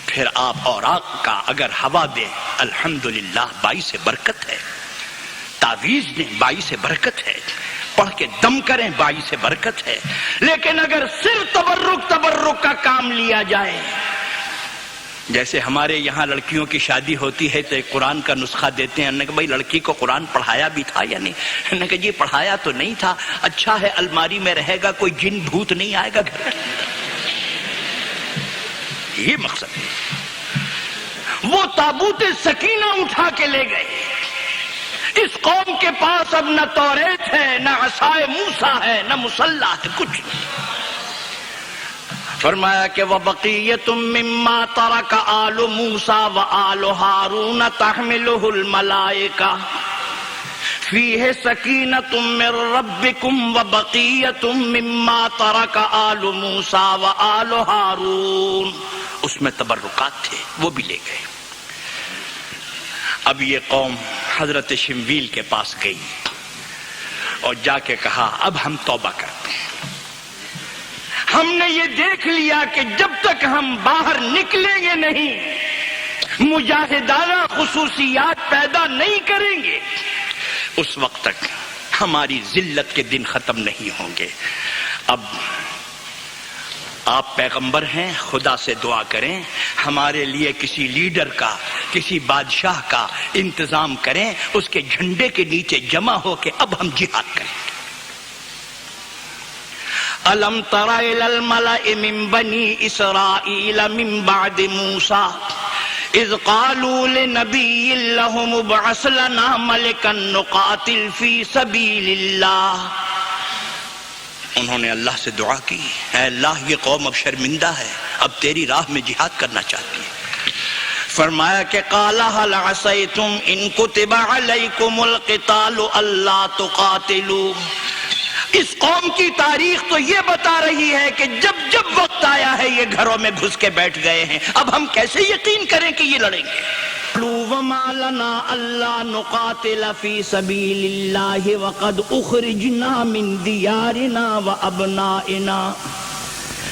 پھر آپ اوراق کا اگر ہوا دیں، الحمدللہ باعث برکت ہے، تعویذ دیں باعث برکت ہے، پڑھ کے دم کریں باعث برکت ہے، لیکن اگر صرف تبرک کا کام لیا جائے، جیسے ہمارے یہاں لڑکیوں کی شادی ہوتی ہے تو ایک قرآن کا نسخہ دیتے ہیں، انہوں نے کہا بھائی لڑکی کو قرآن پڑھایا بھی تھا یا نہیں؟ انہوں نے کہا جی پڑھایا تو نہیں تھا، اچھا ہے الماری میں رہے گا، کوئی جن بھوت نہیں آئے گا گھر میں، یہ مقصد ہے۔ وہ تابوت سکینہ اٹھا کے لے گئے، اس قوم کے پاس اب نہ توریت ہے، نہ عصائے موسیٰ ہے، نہ مسلح ہے، کچھ نہیں۔ فرمایا کہ وَبَقِيَّةٌ مِّمَّا تَرَكَ آلُ مُوسَىٰ وَآلُ هَارُونَ تَحْمِلُهُ الْمَلَائِكَةُ فِيهِ سَكِينَةٌ مِّن رَّبِّكُمْ وَبَقِيَّةٌ مِّمَّا تَرَكَ آلُ مُوسَىٰ وَآلُ هَارُونَ، اس میں تبرکات تھے، وہ بھی لے گئے۔ اب یہ قوم حضرت شمویل کے پاس گئی اور جا کے کہا اب ہم توبہ کرتے ہیں، ہم نے یہ دیکھ لیا کہ جب تک ہم باہر نکلیں گے نہیں، مجاہدانہ خصوصیات پیدا نہیں کریں گے، اس وقت تک ہماری ذلت کے دن ختم نہیں ہوں گے۔ اب آپ پیغمبر ہیں، خدا سے دعا کریں ہمارے لیے کسی لیڈر کا، کسی بادشاہ کا انتظام کریں، اس کے جھنڈے کے نیچے جمع ہو کے اب ہم جہاد کریں۔ أَلَمْ تَرَ إِلَى الْمَلَإِ مِنْ بَنِي إِسْرَائِيلَ مِنْ بَعْدِ مُوسَىٰ إِذْ قَالُوا لِنَبِيٍّ لَهُمُ ابْعَثْ لَنَا مَلِكًا نُقَاتِلْ فِي سَبِيلِ اللَّهِ، انہوں نے اللہ سے دعا کی، اے اللہ یہ قوم اب شرمندہ ہے، اب تیری راہ میں جہاد کرنا چاہتی ہے۔ فرمایا کہ قَالَ هَلْ عَصَيْتُمْ إِن كُتِبَ عَلَيْكُمُ الْقِتَالُ أَلَّا تُقَاتِلُوا، اس قوم کی تاریخ تو یہ بتا رہی ہے کہ جب جب وقت آیا ہے یہ گھروں میں گھس کے بیٹھ گئے ہیں، اب ہم کیسے یقین کریں کہ یہ لڑیں گے؟ وَمَا لَنَا أَلَّا نُقَاتِلَ فِي سَبِيلِ اللَّهِ وَقَدْ أُخْرِجْنَا مِن دِيَارِنَا وَأَبْنَائِنَا،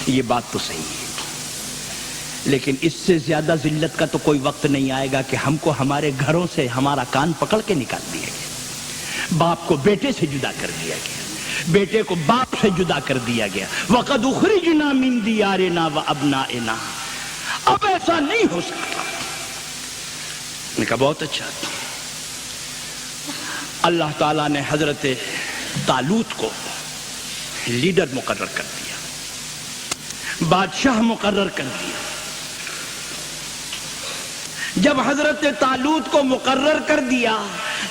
یہ بات تو صحیح ہے، لیکن اس سے زیادہ ذلت کا تو کوئی وقت نہیں آئے گا کہ ہم کو ہمارے گھروں سے ہمارا کان پکڑ کے نکال دیا گیا، باپ کو بیٹے سے جدا کر دیا گیا، بیٹے کو باپ سے جدا کر دیا گیا۔ وَقَدْ أُخْرِجْنَا مِن دِيَارِنَا وَأَبْنَائِنَا، اب ایسا نہیں ہو سکتا۔ نے کہا بہت اچھا۔ اللہ تعالیٰ نے حضرت طالوت کو لیڈر مقرر کر دیا، بادشاہ مقرر کر دیا۔ جب حضرت طالوت کو مقرر کر دیا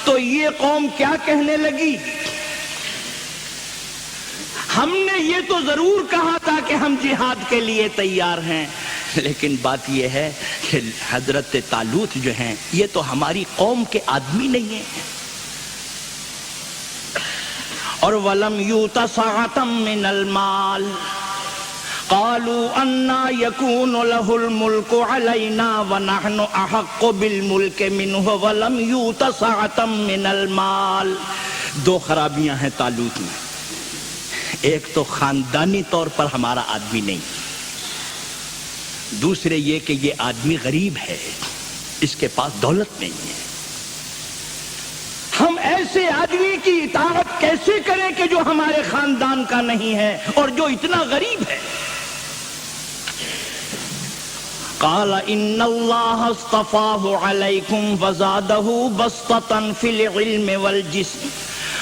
تو یہ قوم کیا کہنے لگی؟ ہم نے یہ تو ضرور کہا تھا کہ ہم جہاد کے لیے تیار ہیں، لیکن بات یہ ہے کہ حضرت طالوت جو ہیں یہ تو ہماری قوم کے آدمی نہیں ہیں، اور وَلَمْ يُؤْتَ سَعَةً مِّنَ الْمَالِ قَالُوا أَنَّىٰ يَكُونُ لَهُ الْمُلْكُ عَلَيْنَا وَنَحْنُ أَحَقُّ بِالْمُلْكِ مِنْهُ وَلَمْ يُؤْتَ سَعَةً مِّنَ الْمَالِ۔ دو خرابیاں ہیں طالوت میں، ایک تو خاندانی طور پر ہمارا آدمی نہیں، دوسرے یہ کہ یہ آدمی غریب ہے، اس کے پاس دولت نہیں ہے۔ ہم ایسے آدمی کی اطاعت کیسے کریں کہ جو ہمارے خاندان کا نہیں ہے اور جو اتنا غریب ہے؟ قال ان اللہ اصطفاہ علیکم وزادہ بسطة فی العلم والجسم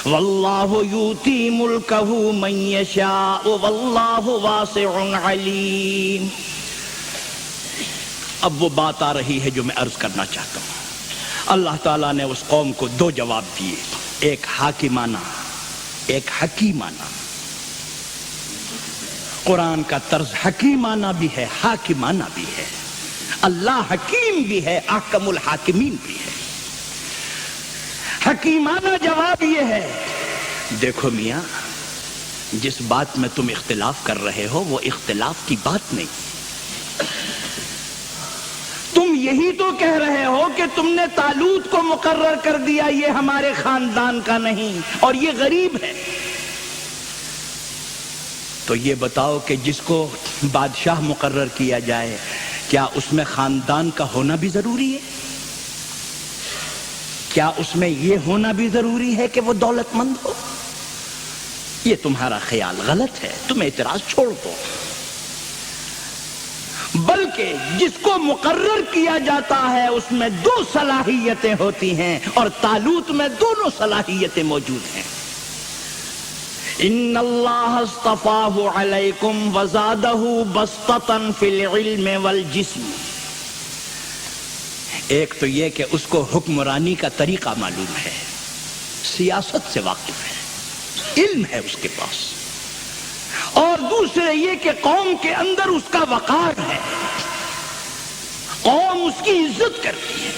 واللہ یؤتی ملکہ من یشاء واللہ واسع علیم۔ اب وہ بات آ رہی ہے جو میں عرض کرنا چاہتا ہوں۔ اللہ تعالیٰ نے اس قوم کو دو جواب دیے، ایک حاکمانہ، ایک حکیمانہ۔ قرآن کا طرز حکیمانہ بھی ہے، حاکمانہ بھی ہے، اللہ حکیم بھی ہے، احکم الحاکمین بھی ہے۔ حکیمانہ جواب یہ ہے، دیکھو میاں، جس بات میں تم اختلاف کر رہے ہو وہ اختلاف کی بات نہیں، تم یہی تو کہہ رہے ہو کہ تم نے طالوت کو مقرر کر دیا، یہ ہمارے خاندان کا نہیں اور یہ غریب ہے۔ تو یہ بتاؤ کہ جس کو بادشاہ مقرر کیا جائے کیا اس میں خاندان کا ہونا بھی ضروری ہے؟ کیا اس میں یہ ہونا بھی ضروری ہے کہ وہ دولت مند ہو؟ یہ تمہارا خیال غلط ہے، تم اعتراض چھوڑ دو۔ بلکہ جس کو مقرر کیا جاتا ہے اس میں دو صلاحیتیں ہوتی ہیں اور طالوت میں دونوں صلاحیتیں موجود ہیں۔ ان اللہ اصطفاہ علیکم وزادہ بسطۃ فی العلم والجسم۔ ایک تو یہ کہ اس کو حکمرانی کا طریقہ معلوم ہے، سیاست سے واقف ہے، علم ہے اس کے پاس، اور دوسرے یہ کہ قوم کے اندر اس کا وقار ہے، قوم اس کی عزت کرتی ہے۔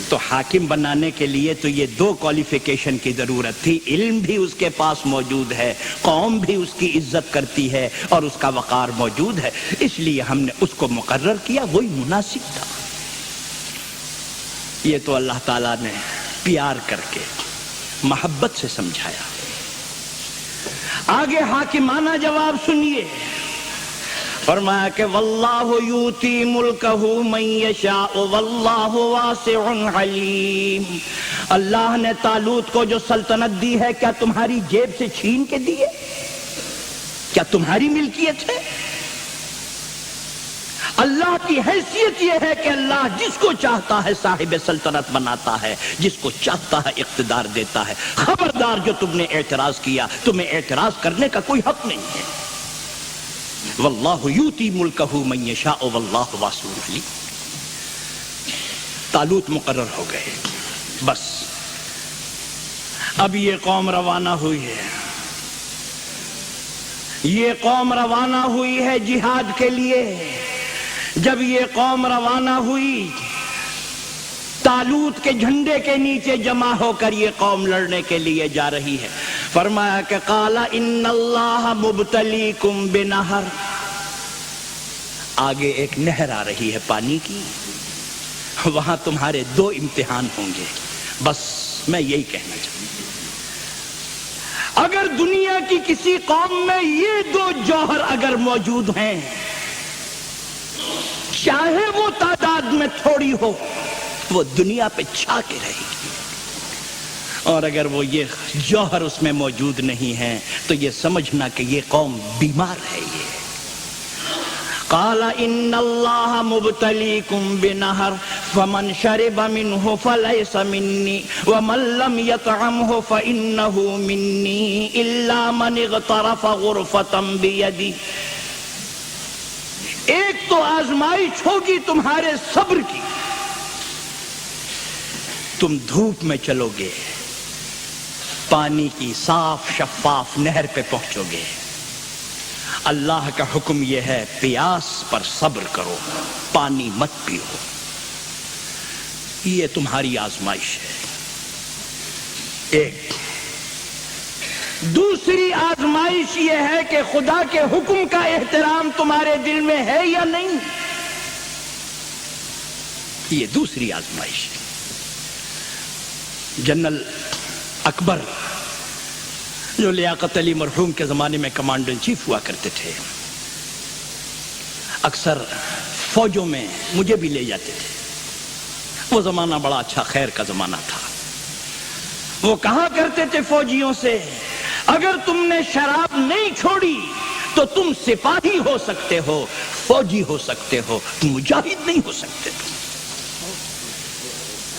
تو حاکم بنانے کے لیے تو یہ دو کوالیفیکیشن کی ضرورت تھی، علم بھی اس کے پاس موجود ہے، قوم بھی اس کی عزت کرتی ہے اور اس کا وقار موجود ہے، اس لیے ہم نے اس کو مقرر کیا، وہی مناسب تھا۔ یہ تو اللہ تعالیٰ نے پیار کر کے محبت سے سمجھایا۔ آگے حاکمانہ جواب سنیے، فرمایا کہ واللہ یؤتی ملکہ من یشاء واللہ واسع علیم۔ اللہ نے طالوت کو جو سلطنت دی ہے کیا تمہاری جیب سے چھین کے دی ہے؟ کیا تمہاری ملکیت ہے؟ اللہ کی حیثیت یہ ہے کہ اللہ جس کو چاہتا ہے صاحب سلطنت بناتا ہے، جس کو چاہتا ہے اقتدار دیتا ہے۔ خبردار جو تم نے اعتراض کیا، تمہیں اعتراض کرنے کا کوئی حق نہیں ہے۔ واللہ یؤتی ملکہ من یشاء واللہ واسع علیم۔ طالوت مقرر ہو گئے، بس اب یہ قوم روانہ ہوئی ہے، یہ قوم روانہ ہوئی ہے جہاد کے لیے۔ جب یہ قوم روانہ ہوئی طالوت کے جھنڈے کے نیچے جمع ہو کر یہ قوم لڑنے کے لیے جا رہی ہے، فرمایا کہ قال ان اللہ مبتلیکم بنہر۔ آگے ایک نہر آ رہی ہے پانی کی، وہاں تمہارے دو امتحان ہوں گے۔ بس میں یہی کہنا چاہتا ہوں، اگر دنیا کی کسی قوم میں یہ دو جوہر اگر موجود ہیں، چاہے وہ تعداد میں تھوڑی ہو، وہ دنیا پہ چھا کے رہے گی، اور اگر وہ یہ جوہر اس میں موجود نہیں ہے تو یہ سمجھنا کہ یہ قوم بیمار ہے۔ یہ قال ان اللہ مبتلیکم بنہر فمن شرب منہ فلیس منی ومن لم یطعمہ فانہ منی الا من اغترف غرفۃ بیدی۔ ایک تو آزمائش ہوگی تمہارے صبر کی، تم دھوپ میں چلو گے، پانی کی صاف شفاف نہر پہ پہنچو گے، اللہ کا حکم یہ ہے پیاس پر صبر کرو، پانی مت پیو، یہ تمہاری آزمائش ہے۔ ایک دوسری آزمائش یہ ہے کہ خدا کے حکم کا احترام تمہارے دل میں ہے یا نہیں، یہ دوسری آزمائش ہے۔ جنرل اکبر جو لیاقت علی مرحوم کے زمانے میں کمانڈر ان چیف ہوا کرتے تھے، اکثر فوجوں میں مجھے بھی لے جاتے تھے۔ وہ زمانہ بڑا اچھا خیر کا زمانہ تھا۔ وہ کہا کرتے تھے فوجیوں سے، اگر تم نے شراب نہیں چھوڑی تو تم سپاہی ہو سکتے ہو، فوجی ہو سکتے ہو، مجاہد نہیں ہو سکتے۔ تم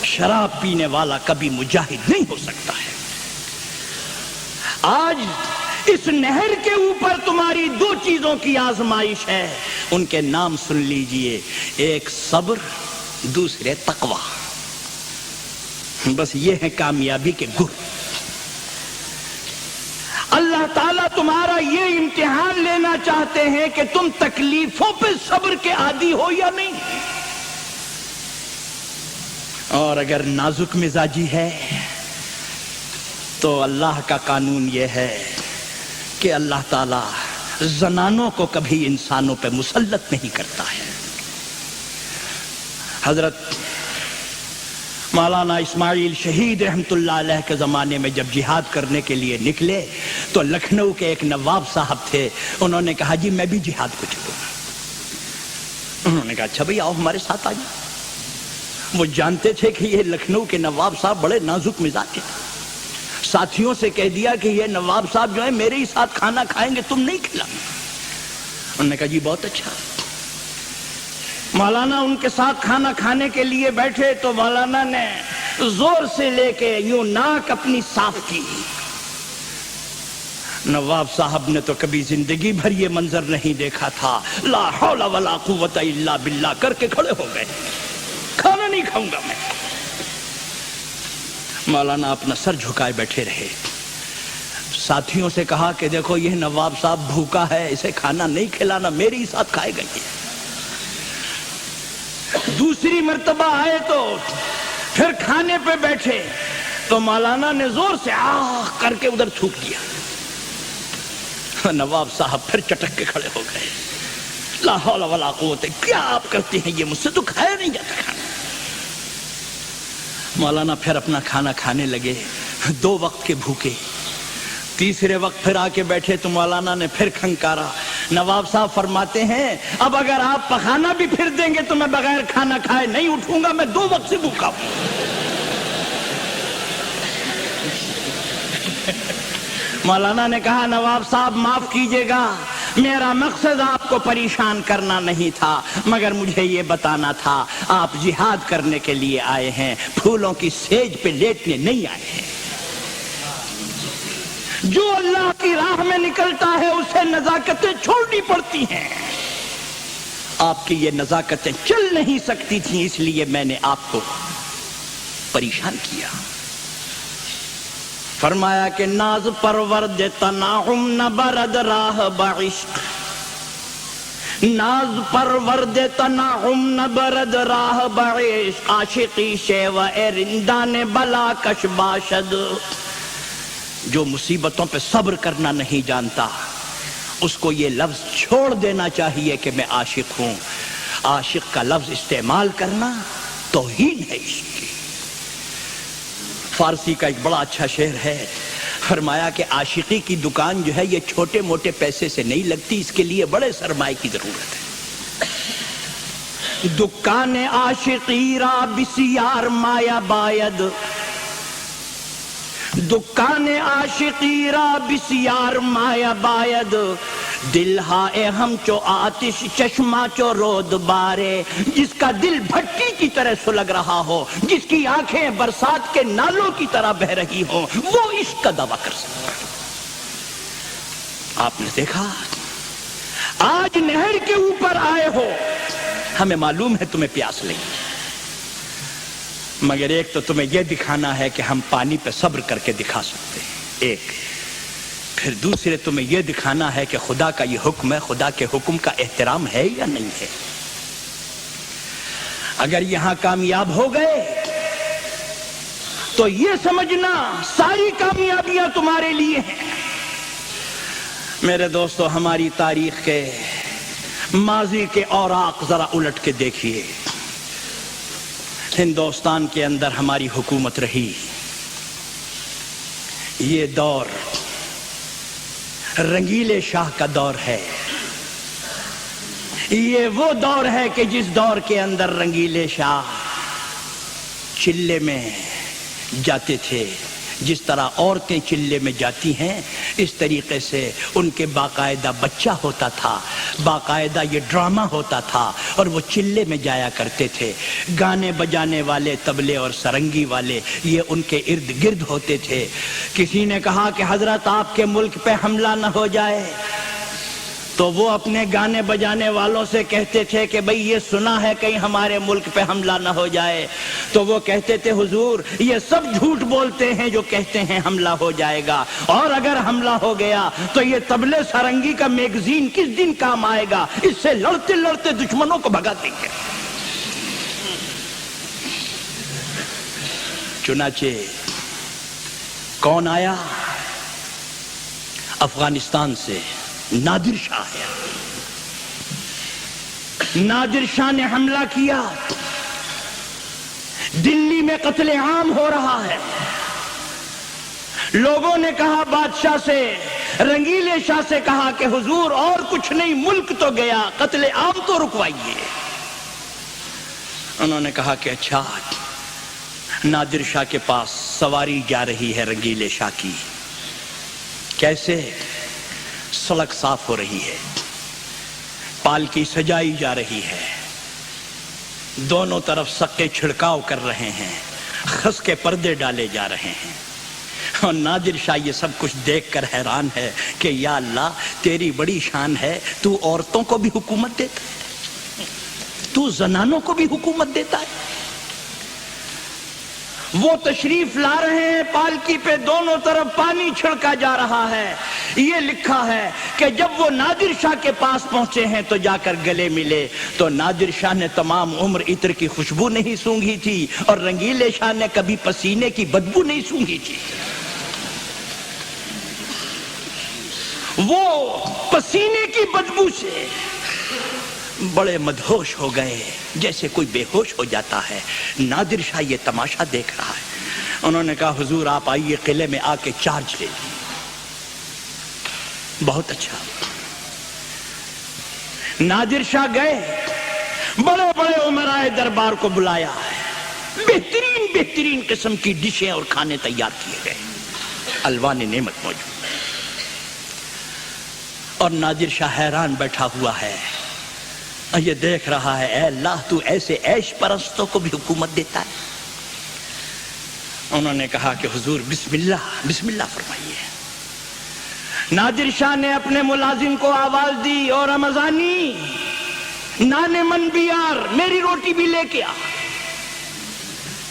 شراب پینے والا کبھی مجاہد نہیں ہو سکتا ہے۔ آج اس نہر کے اوپر تمہاری دو چیزوں کی آزمائش ہے، ان کے نام سن لیجئے، ایک صبر، دوسرے تقوی۔ بس یہ ہے کامیابی کے گر۔ اللہ تعالیٰ تمہارا یہ امتحان لینا چاہتے ہیں کہ تم تکلیفوں پہ صبر کے عادی ہو یا نہیں، اور اگر نازک مزاجی ہے تو اللہ کا قانون یہ ہے کہ اللہ تعالیٰ زنانوں کو کبھی انسانوں پہ مسلط نہیں کرتا ہے۔ حضرت مولانا اسماعیل شہید رحمت اللہ علیہ کے زمانے میں جب جہاد کرنے کے لیے نکلے تو لکھنؤ کے ایک نواب صاحب تھے، انہوں نے کہا جی میں بھی جہاد کو چلوں گا۔ انہوں نے کہا اچھا بھئی آؤ ہمارے ساتھ آ جاؤ۔ وہ جانتے تھے کہ یہ لکھنؤ کے نواب صاحب بڑے نازک مزاج کے، ساتھیوں سے کہہ دیا کہ یہ نواب صاحب جو ہے میرے ہی ساتھ کھانا کھائیں گے، تم نہیں کھلانا۔ انہوں نے کہا جی بہت اچھا۔ مولانا ان کے ساتھ کھانا کھانے کے لیے بیٹھے تو مولانا نے زور سے لے کے یوں ناک اپنی صاف کی۔ نواب صاحب نے تو کبھی زندگی بھر یہ منظر نہیں دیکھا تھا، لا حول ولا قوت الا باللہ کر کے کھڑے ہو گئے، کھانا نہیں کھاؤں گا میں۔ مولانا اپنا سر جھکائے بیٹھے رہے، ساتھیوں سے کہا کہ دیکھو یہ نواب صاحب بھوکا ہے، اسے کھانا نہیں کھلانا، میرے ہی ساتھ کھائے گا یہ۔ دوسری مرتبہ آئے تو پھر کھانے پہ بیٹھے تو مولانا نے زور سے آہ کر کے ادھر تھوک دیا۔ نواب صاحب پھر چٹک کے کھڑے ہو گئے، لا حول ولا قوت، کیا آپ کرتے ہیں یہ، مجھ سے تو کھایا نہیں جاتا کھانا۔ مولانا پھر اپنا کھانا کھانے لگے، 2 وقت کے بھوکے۔ تیسرے وقت پھر آ کے بیٹھے تو مولانا نے پھر کھنکارا۔ نواب صاحب فرماتے ہیں اب اگر آپ پخانا بھی پھر دیں گے تو میں بغیر کھانا کھائے نہیں اٹھوں گا، میں 2 وقت سے بھوکا ہوں۔ مولانا نے کہا نواب صاحب معاف کیجئے گا، میرا مقصد آپ کو پریشان کرنا نہیں تھا، مگر مجھے یہ بتانا تھا آپ جہاد کرنے کے لیے آئے ہیں، پھولوں کی سیج پہ لیٹنے نہیں آئے ہیں۔ جو اللہ کی راہ میں نکلتا ہے اسے نزاکتیں چھوڑنی پڑتی ہیں، آپ کی یہ نزاکتیں چل نہیں سکتی تھیں، اس لیے میں نے آپ کو پریشان کیا۔ فرمایا کہ ناز پرورد تناعم نہ برد راہ بعشق، ناز پرورد تناعم نہ برد راہ بعشق، عاشقی شیوہ رندان بلا کش باشد۔ جو مصیبتوں پہ صبر کرنا نہیں جانتا اس کو یہ لفظ چھوڑ دینا چاہیے کہ میں عاشق ہوں۔ عاشق کا لفظ استعمال کرنا توہین ہے عشق کی۔ فارسی کا ایک بڑا اچھا شعر ہے، فرمایا کہ عاشقی کی دکان جو ہے یہ چھوٹے موٹے پیسے سے نہیں لگتی، اس کے لیے بڑے سرمائے کی ضرورت ہے۔ دکان عاشقی را بسیار مایا باید، دکان عاشقی را بسیار مایا باید، دل ہائے ہم چو آتش چشمہ چو رود بارے۔ جس کا دل بھٹی کی طرح سلگ رہا ہو، جس کی آنکھیں برسات کے نالوں کی طرح بہ رہی ہوں، وہ عشق کا دعویٰ کر سکتا ہے۔ آپ نے دیکھا آج نہر کے اوپر آئے ہو، ہمیں معلوم ہے تمہیں پیاس لگی، مگر ایک تو تمہیں یہ دکھانا ہے کہ ہم پانی پہ صبر کر کے دکھا سکتے ہیں، ایک پھر دوسرے تمہیں یہ دکھانا ہے کہ خدا کا یہ حکم ہے، خدا کے حکم کا احترام ہے یا نہیں ہے۔ اگر یہاں کامیاب ہو گئے تو یہ سمجھنا ساری کامیابیاں تمہارے لیے ہیں۔ میرے دوستو ہماری تاریخ کے ماضی کے اوراق ذرا الٹ کے دیکھیے۔ ہندوستان کے اندر ہماری حکومت رہی، یہ دور رنگیلے شاہ کا دور ہے، یہ وہ دور ہے کہ جس دور کے اندر رنگیلے شاہ چلے میں جاتے تھے، جس طرح عورتیں چلے میں جاتی ہیں اس طریقے سے ان کے باقاعدہ بچہ ہوتا تھا، باقاعدہ یہ ڈرامہ ہوتا تھا اور وہ چلے میں جایا کرتے تھے۔ گانے بجانے والے، طبلے اور سرنگی والے یہ ان کے ارد گرد ہوتے تھے۔ کسی نے کہا کہ حضرت آپ کے ملک پہ حملہ نہ ہو جائے تو وہ اپنے گانے بجانے والوں سے کہتے تھے کہ بھئی یہ سنا ہے کہیں ہمارے ملک پہ حملہ نہ ہو جائے، تو وہ کہتے تھے حضور یہ سب جھوٹ بولتے ہیں جو کہتے ہیں حملہ ہو جائے گا، اور اگر حملہ ہو گیا تو یہ طبلے سرنگی کا میگزین کس دن کام آئے گا، اس سے لڑتے لڑتے دشمنوں کو بھگا دیں گے۔ چنانچہ کون آیا؟ افغانستان سے نادر شاہ ہے۔ نادر شاہ نے حملہ کیا، دلی میں قتل عام ہو رہا ہے. لوگوں نے کہا بادشاہ سے، رنگیلے شاہ سے کہا کہ حضور اور کچھ نہیں، ملک تو گیا، قتل عام تو رکوائیے. انہوں نے کہا کہ اچھا. نادر شاہ کے پاس سواری جا رہی ہے رنگیلے شاہ کی. کیسے؟ سڑک صاف ہو رہی ہے، پالکی سجائی جا رہی ہے، دونوں طرف سکے چھڑکاؤ کر رہے ہیں، خس کے پردے ڈالے جا رہے ہیں. اور نادر شاہ یہ سب کچھ دیکھ کر حیران ہے کہ یا اللہ تیری بڑی شان ہے، تو عورتوں کو بھی حکومت دیتا ہے، تو زنانوں کو بھی حکومت دیتا ہے. وہ تشریف لا رہے ہیں، پالکی پہ دونوں طرف پانی چھڑکا جا رہا ہے. یہ لکھا ہے کہ جب وہ نادر شاہ کے پاس پہنچے ہیں تو جا کر گلے ملے تو نادر شاہ نے تمام عمر عطر کی خوشبو نہیں سونگھی تھی اور رنگیلے شاہ نے کبھی پسینے کی بدبو نہیں سونگھی تھی. وہ پسینے کی بدبو سے بڑے مدہوش ہو گئے، جیسے کوئی بے ہوش ہو جاتا ہے. نادر شاہ یہ تماشا دیکھ رہا ہے. انہوں نے کہا حضور آپ آئیے، قلعے میں آ کے چارج لے لیے. بہت اچھا. نادر شاہ گئے، بڑے بڑے امرائے دربار کو بلایا ہے، بہترین قسم کی ڈشیں اور کھانے تیار کیے گئے، الوان نعمت موجود. اور نادر شاہ حیران بیٹھا ہوا ہے، یہ دیکھ رہا ہے اے اللہ تو ایسے عیش پرستوں کو بھی حکومت دیتا ہے. انہوں نے کہا کہ حضور بسم اللہ فرمائیے. نادر شاہ نے اپنے ملازم کو آواز دی، اور رمضانی نان من بیار، میری روٹی بھی لے کے آ.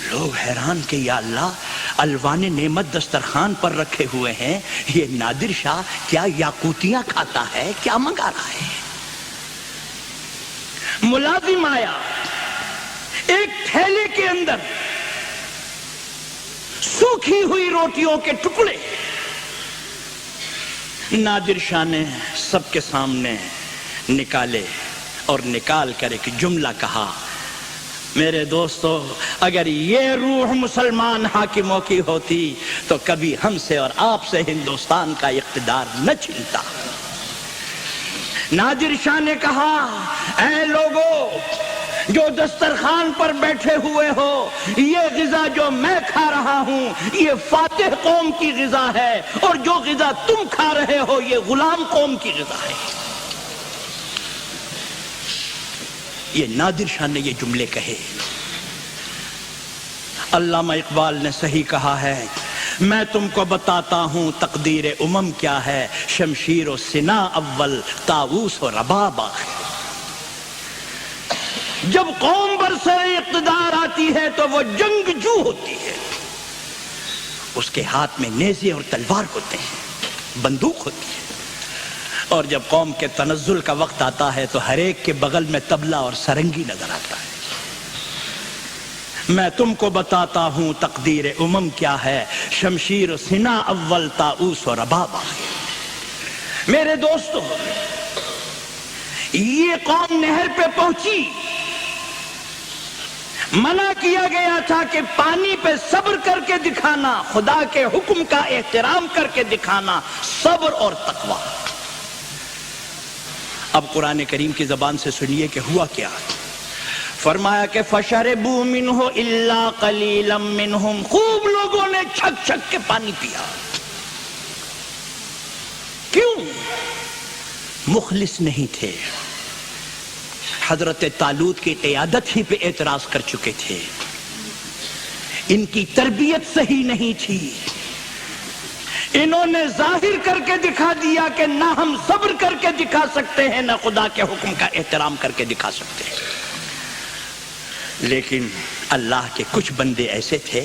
لوگ حیران کہ یا اللہ الوان نعمت دسترخوان پر رکھے ہوئے ہیں، یہ نادر شاہ کیا یاقوتیاں کھاتا ہے، کیا منگا رہا ہے. ملازم آیا، ایک تھیلے کے اندر سوکھی ہوئی روٹیوں کے ٹکڑے. نادر شاہ نے سب کے سامنے نکالے اور نکال کر ایک جملہ کہا، میرے دوستو اگر یہ روح مسلمان حاکموں کی ہوتی تو کبھی ہم سے اور آپ سے ہندوستان کا اقتدار نہ چھنتا. نادر شاہ نے کہا اے لوگو جو دسترخوان پر بیٹھے ہوئے ہو، یہ غذا جو میں کھا رہا ہوں یہ فاتح قوم کی غذا ہے، اور جو غذا تم کھا رہے ہو یہ غلام قوم کی غذا ہے. یہ نادر شاہ نے یہ جملے کہے. علامہ اقبال نے صحیح کہا ہے، میں تم کو بتاتا ہوں تقدیر امم کیا ہے، شمشیر و سنا اول طاؤس و رباب آخر. جب قوم برسر اقتدار آتی ہے تو وہ جنگجو ہوتی ہے، اس کے ہاتھ میں نیزے اور تلوار ہوتے ہیں، بندوق ہوتی ہے. اور جب قوم کے تنزل کا وقت آتا ہے تو ہر ایک کے بغل میں طبلہ اور سرنگی نظر آتا ہے. میں تم کو بتاتا ہوں تقدیر امم کیا ہے، شمشیر و سنا اول طاؤس و رباب آخر. میرے دوستو یہ قوم نہر پہ پہنچی، منع کیا گیا تھا کہ پانی پہ صبر کر کے دکھانا، خدا کے حکم کا احترام کر کے دکھانا، صبر اور تقوی. اب قرآن کریم کی زبان سے سنیے کہ ہوا کیا. فرمایا کہ فَشَرِبُوا مِنْهُ إِلَّا قَلِيلًا مِّنْهُمْ، خوب لوگوں نے چھک چھک کے پانی پیا. کیوں؟ مخلص نہیں تھے، حضرت طالوت کی قیادت ہی پہ اعتراض کر چکے تھے، ان کی تربیت صحیح نہیں تھی. انہوں نے ظاہر کر کے دکھا دیا کہ نہ ہم صبر کر کے دکھا سکتے ہیں، نہ خدا کے حکم کا احترام کر کے دکھا سکتے ہیں. لیکن اللہ کے کچھ بندے ایسے تھے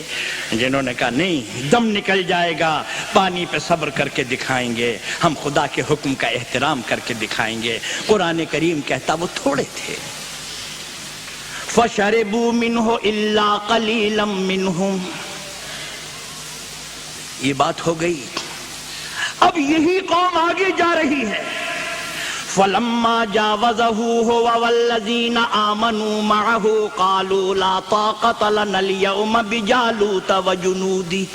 جنہوں نے کہا نہیں، دم نکل جائے گا، پانی پہ صبر کر کے دکھائیں گے، ہم خدا کے حکم کا احترام کر کے دکھائیں گے. قرآن کریم کہتا وہ تھوڑے تھے. فَشَرِبُوا مِنْهُ إِلَّا قَلِيلًا مِّنْهُمْ. یہ بات ہو گئی. اب یہی قوم آگے جا رہی ہے. فلما جاوزه هو والذين آمنوا معه قالوا لا طاقة لنا اليوم بجالوت وجنوده.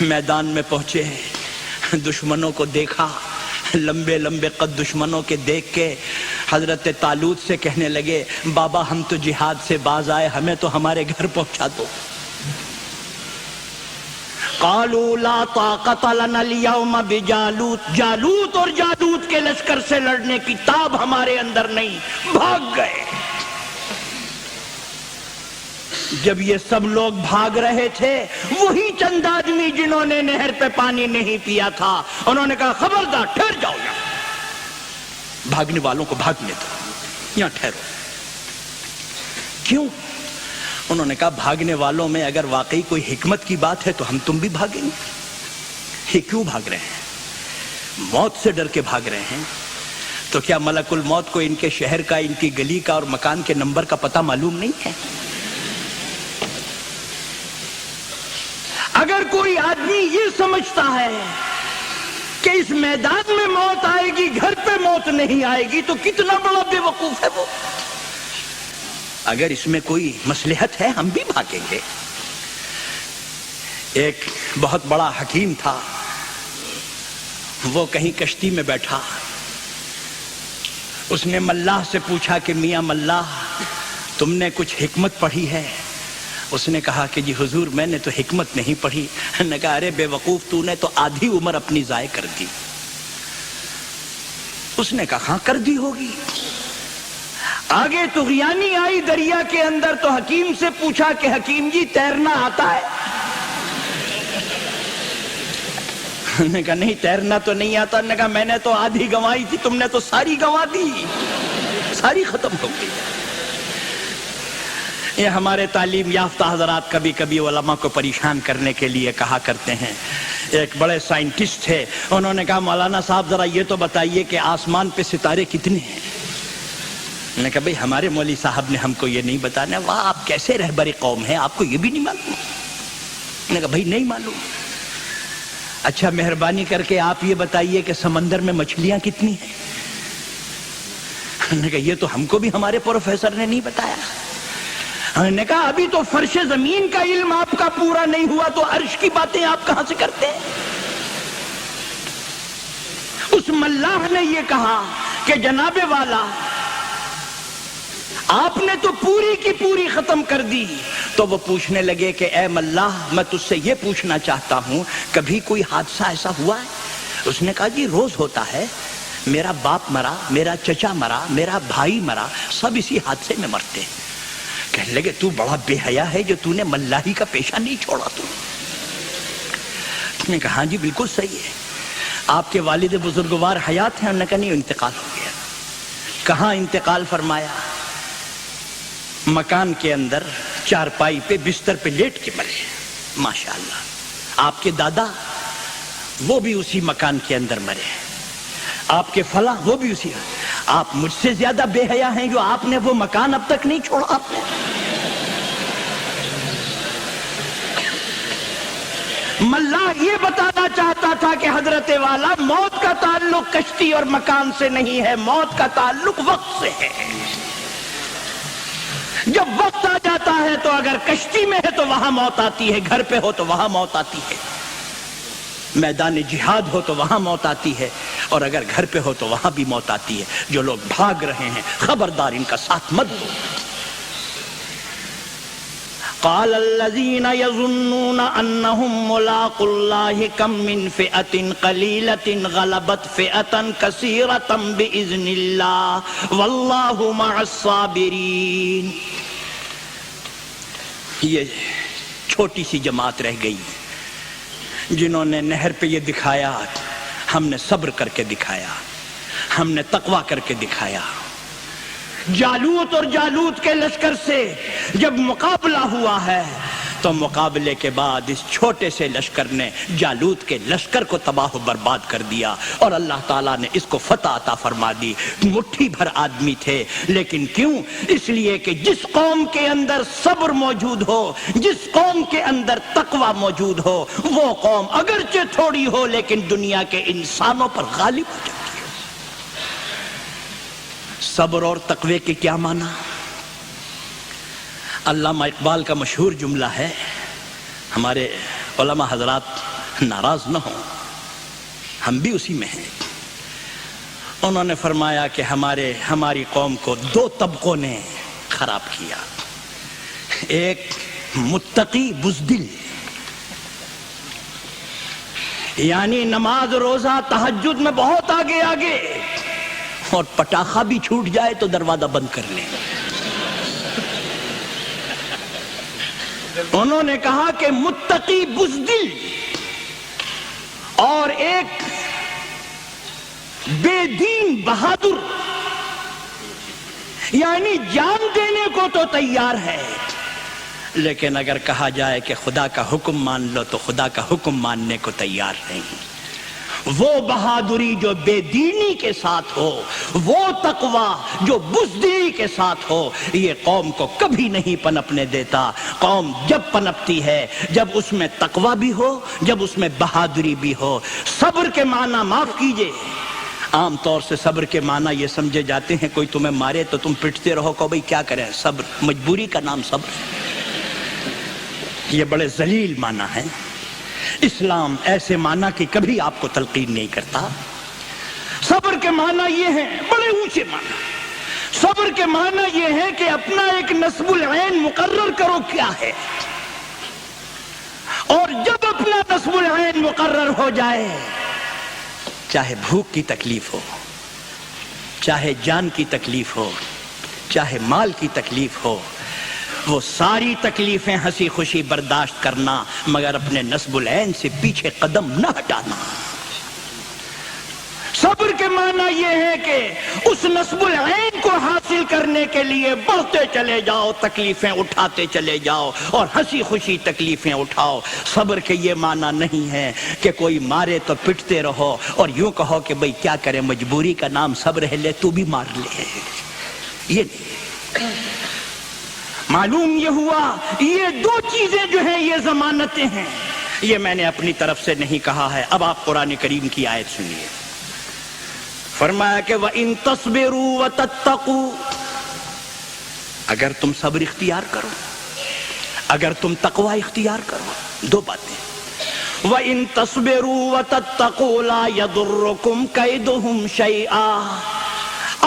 میدان میں پہنچے، دشمنوں کو دیکھا، لمبے لمبے قد دشمنوں کے دیکھ کے حضرت طالوت سے کہنے لگے بابا ہم تو جہاد سے باز آئے، ہمیں تو ہمارے گھر پہنچا دو. قالوا لا طاقت لنا اليوم بجالوت، جالوت اور جالوت کے لشکر سے لڑنے کی تاب ہمارے اندر نہیں، بھاگ گئے. جب یہ سب لوگ بھاگ رہے تھے، وہی چند آدمی جنہوں نے نہر پہ پانی نہیں پیا تھا، انہوں نے کہا خبردار ٹھہر جاؤ، یہاں بھاگنے والوں کو بھاگنے دو، یہاں ٹھہرو. کیوں؟ انہوں نے کہا بھاگنے والوں میں اگر واقعی کوئی حکمت کی بات ہے تو ہم تم بھی بھاگیں گے. یہ کیوں بھاگ رہے ہیں؟ موت سے ڈر کے بھاگ رہے ہیں. تو کیا ملک الموت کو ان کے شہر کا، ان کی گلی کا اور مکان کے نمبر کا پتہ معلوم نہیں ہے؟ اگر کوئی آدمی یہ سمجھتا ہے کہ اس میدان میں موت آئے گی، گھر پہ موت نہیں آئے گی، تو کتنا بڑا بے وقوف ہے وہ. اگر اس میں کوئی مصلحت ہے ہم بھی بھاگیں گے. ایک بہت بڑا حکیم تھا، وہ کہیں کشتی میں بیٹھا، اس نے ملاح سے پوچھا کہ میاں ملاح تم نے کچھ حکمت پڑھی ہے؟ اس نے کہا کہ جی حضور میں نے تو حکمت نہیں پڑھی. نے کہا ارے بے وقوف تو نے تو آدھی عمر اپنی ضائع کر دی. اس نے کہا ہاں کر دی ہوگی. آگے طغیانی آئی دریا کے اندر تو حکیم سے پوچھا کہ حکیم جی تیرنا آتا ہے؟ نے کہا نہیں تیرنا تو نہیں آتا. نے کہا میں نے تو آدھی گنوائی تھی، تم نے تو ساری گنوا دی، ساری ختم ہو گئی. یہ ہمارے تعلیم یافتہ حضرات کبھی کبھی علماء کو پریشان کرنے کے لیے کہا کرتے ہیں. ایک بڑے سائنٹسٹ تھے، انہوں نے کہا مولانا صاحب ذرا یہ تو بتائیے کہ آسمان پہ ستارے کتنے ہیں؟ نے کہا بھئی ہمارے مولوی صاحب نے ہم کو یہ نہیں بتانا. واہ آپ کیسے رہبر قوم ہیں، آپ کو یہ بھی نہیں معلوم؟ نے کہا بھئی نہیں معلوم. اچھا مہربانی کر کے آپ یہ بتائیے کہ سمندر میں مچھلیاں کتنی ہیں؟ نے کہا یہ تو ہم کو بھی ہمارے پروفیسر نے نہیں بتایا. نے کہا ابھی تو فرش زمین کا علم آپ کا پورا نہیں ہوا تو عرش کی باتیں آپ کہاں سے کرتے ہیں؟ اس ملاح نے یہ کہا کہ جناب والا آپ نے تو پوری کی پوری ختم کر دی. تو وہ پوچھنے لگے کہ اے ملاح میں تجھ سے یہ پوچھنا چاہتا ہوں کبھی کوئی حادثہ ایسا ہوا ہے؟ اس نے کہا جی روز ہوتا ہے، میرا باپ مرا، میرا چچا مرا، میرا بھائی مرا، سب اسی حادثے میں مرتے ہیں. کہنے لگے تو بڑا بے حیا ہے جو تو نے ملاحی کا پیشہ نہیں چھوڑا. تو نے کہا ہاں جی بالکل صحیح ہے. آپ کے والد بزرگوار حیات ہیں؟ انہوں نے کہا نہیں انتقال ہو گیا. کہاں انتقال فرمایا؟ مکان کے اندر چارپائی پہ بستر پہ لیٹ کے مرے. ماشاءاللہ. آپ کے دادا وہ بھی اسی مکان کے اندر مرے، آپ کے فلاں وہ بھی اسی. آپ مجھ سے زیادہ بے حیا ہیں جو آپ نے وہ مکان اب تک نہیں چھوڑا. آپ نے ملاح یہ بتانا چاہتا تھا کہ حضرت والا موت کا تعلق کشتی اور مکان سے نہیں ہے، موت کا تعلق وقت سے ہے. جب وقت آ جاتا ہے تو اگر کشتی میں ہے تو وہاں موت آتی ہے، گھر پہ ہو تو وہاں موت آتی ہے، میدان جہاد ہو تو وہاں موت آتی ہے، اور اگر گھر پہ ہو تو وہاں بھی موت آتی ہے. جو لوگ بھاگ رہے ہیں خبردار ان کا ساتھ مت دو. قال الذين يظنون انهم ملاقو الله كم من فئة قليلة غلبت فئة كثيرة بإذن الله والله مع الصابرين. یہ چھوٹی سی جماعت رہ گئی جنہوں نے نہر پہ یہ دکھایا ہم نے صبر کر کے دکھایا، ہم نے تقوی کر کے دکھایا. جالوت اور جالوت کے لشکر سے جب مقابلہ ہوا ہے تو مقابلے کے بعد اس چھوٹے سے لشکر نے جالوت کے لشکر کو تباہ و برباد کر دیا، اور اللہ تعالیٰ نے اس کو فتح عطا فرما دی. مٹھی بھر آدمی تھے، لیکن کیوں؟ اس لیے کہ جس قوم کے اندر صبر موجود ہو، جس قوم کے اندر تقوی موجود ہو، وہ قوم اگرچہ تھوڑی ہو لیکن دنیا کے انسانوں پر غالب ہو جاتی ہے. صبر اور تقوی کے کیا معنی؟ علامہ اقبال کا مشہور جملہ ہے، ہمارے علماء حضرات ناراض نہ ہوں، ہم بھی اسی میں ہیں۔ انہوں نے فرمایا کہ ہماری قوم کو دو طبقوں نے خراب کیا، ایک متقی بزدل، یعنی نماز روزہ تہجد میں بہت آگے آگے، اور پٹاخہ بھی چھوٹ جائے تو دروازہ بند کر لیں۔ انہوں نے کہا کہ متقی بزدل اور ایک بے دین بہادر، یعنی جان دینے کو تو تیار ہے، لیکن اگر کہا جائے کہ خدا کا حکم مان لو تو خدا کا حکم ماننے کو تیار نہیں۔ وہ بہادری جو بے دینی کے ساتھ ہو، وہ تقوی جو بزدلی کے ساتھ ہو، یہ قوم کو کبھی نہیں پنپنے دیتا۔ قوم جب پنپتی ہے جب اس میں تقوی بھی ہو، جب اس میں بہادری بھی ہو۔ صبر کے معنی معاف کیجئے، عام طور سے صبر کے معنی یہ سمجھے جاتے ہیں کوئی تمہیں مارے تو تم پٹتے رہو، کہ بھئی کیا کریں، صبر، مجبوری کا نام صبر ہے۔ یہ بڑے ذلیل معنی ہیں۔ اسلام ایسے معنی کی کبھی آپ کو تلقین نہیں کرتا۔ صبر کے معنی یہ ہیں، بڑے اونچے معنی۔ صبر کے معنی یہ ہے کہ اپنا ایک نصب العین مقرر کرو کیا ہے، اور جب اپنا نصب العین مقرر ہو جائے، چاہے بھوک کی تکلیف ہو، چاہے جان کی تکلیف ہو، چاہے مال کی تکلیف ہو، وہ ساری تکلیفیں ہنسی خوشی برداشت کرنا، مگر اپنے نصب العین سے پیچھے قدم نہ ہٹانا۔ صبر کے معنی یہ ہے کہ اس نصب العین کو حاصل کرنے کے لیے بڑھتے چلے جاؤ، تکلیفیں اٹھاتے چلے جاؤ اور ہنسی خوشی تکلیفیں اٹھاؤ۔ صبر کے یہ معنی نہیں ہے کہ کوئی مارے تو پٹتے رہو اور یوں کہو کہ بھئی کیا کرے، مجبوری کا نام صبر ہے، لے تو بھی مار لے، یہ نہیں۔ معلوم یہ ہوا یہ دو چیزیں جو ہیں یہ ضمانتیں ہیں، یہ میں نے اپنی طرف سے نہیں کہا ہے۔ اب آپ قرآن کریم کی آیت سنیے، فرمایا کہ وَإِن تَصْبِرُوا وَتَتَّقُوا، اگر تم صبر اختیار کرو، اگر تم تقوی اختیار کرو، دو باتیں۔ وَإِن تَصْبِرُوا وَتَتَّقُوا لَا يَضُرُّكُمْ كَيْدُهُمْ شَيْئًا،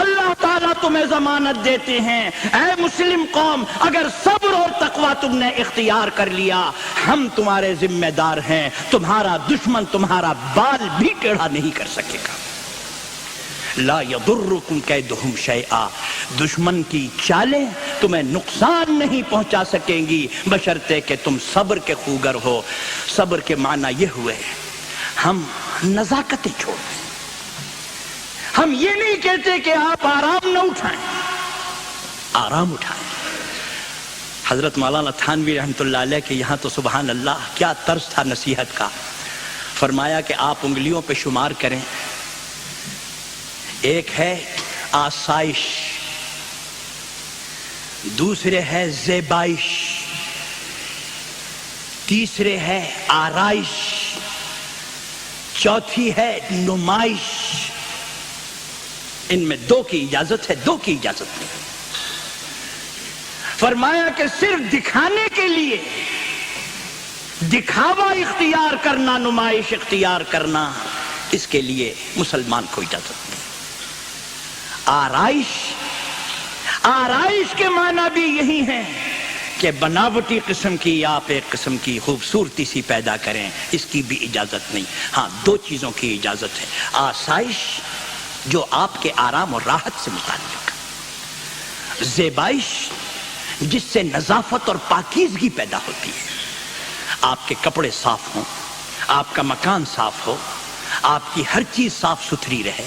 اللہ تعالیٰ تمہیں ضمانت دیتے ہیں، اے مسلم قوم، اگر صبر اور تقوی تم نے اختیار کر لیا، ہم تمہارے ذمہ دار ہیں، تمہارا دشمن تمہارا بال بھی ٹیڑھا نہیں کر سکے گا۔ لا یضرکم کیدہم شیئا، دشمن کی چالیں تمہیں نقصان نہیں پہنچا سکیں گی، بشرطے کہ تم صبر کے خوگر ہو۔ صبر کے معنی یہ ہوئے ہم نزاکتیں چھوڑ دیں۔ ہم یہ نہیں کہتے کہ آپ آرام نہ اٹھائیں، آرام اٹھائیں۔ حضرت مولانا تھانوی رحمۃ اللہ علیہ کے یہاں تو سبحان اللہ کیا طرز تھا نصیحت کا۔ فرمایا کہ آپ انگلیوں پہ شمار کریں، ایک ہے آسائش، دوسرے ہے زیبائش، تیسرے ہے آرائش، چوتھی ہے نمائش۔ ان میں دو کی اجازت ہے، دو کی اجازت نہیں۔ فرمایا کہ صرف دکھانے کے لیے دکھاوا اختیار کرنا، نمائش اختیار کرنا، اس کے لیے مسلمان کو اجازت نہیں۔ آرائش، آرائش کے معنی بھی یہی ہے کہ بناوٹی قسم کی آپ ایک قسم کی خوبصورتی سی پیدا کریں، اس کی بھی اجازت نہیں۔ ہاں دو چیزوں کی اجازت ہے، آسائش جو آپ کے آرام اور راحت سے متعلق، زیبائش جس سے نظافت اور پاکیزگی پیدا ہوتی ہے، آپ کے کپڑے صاف ہوں، آپ کا مکان صاف ہو، آپ کی ہر چیز صاف ستھری رہے۔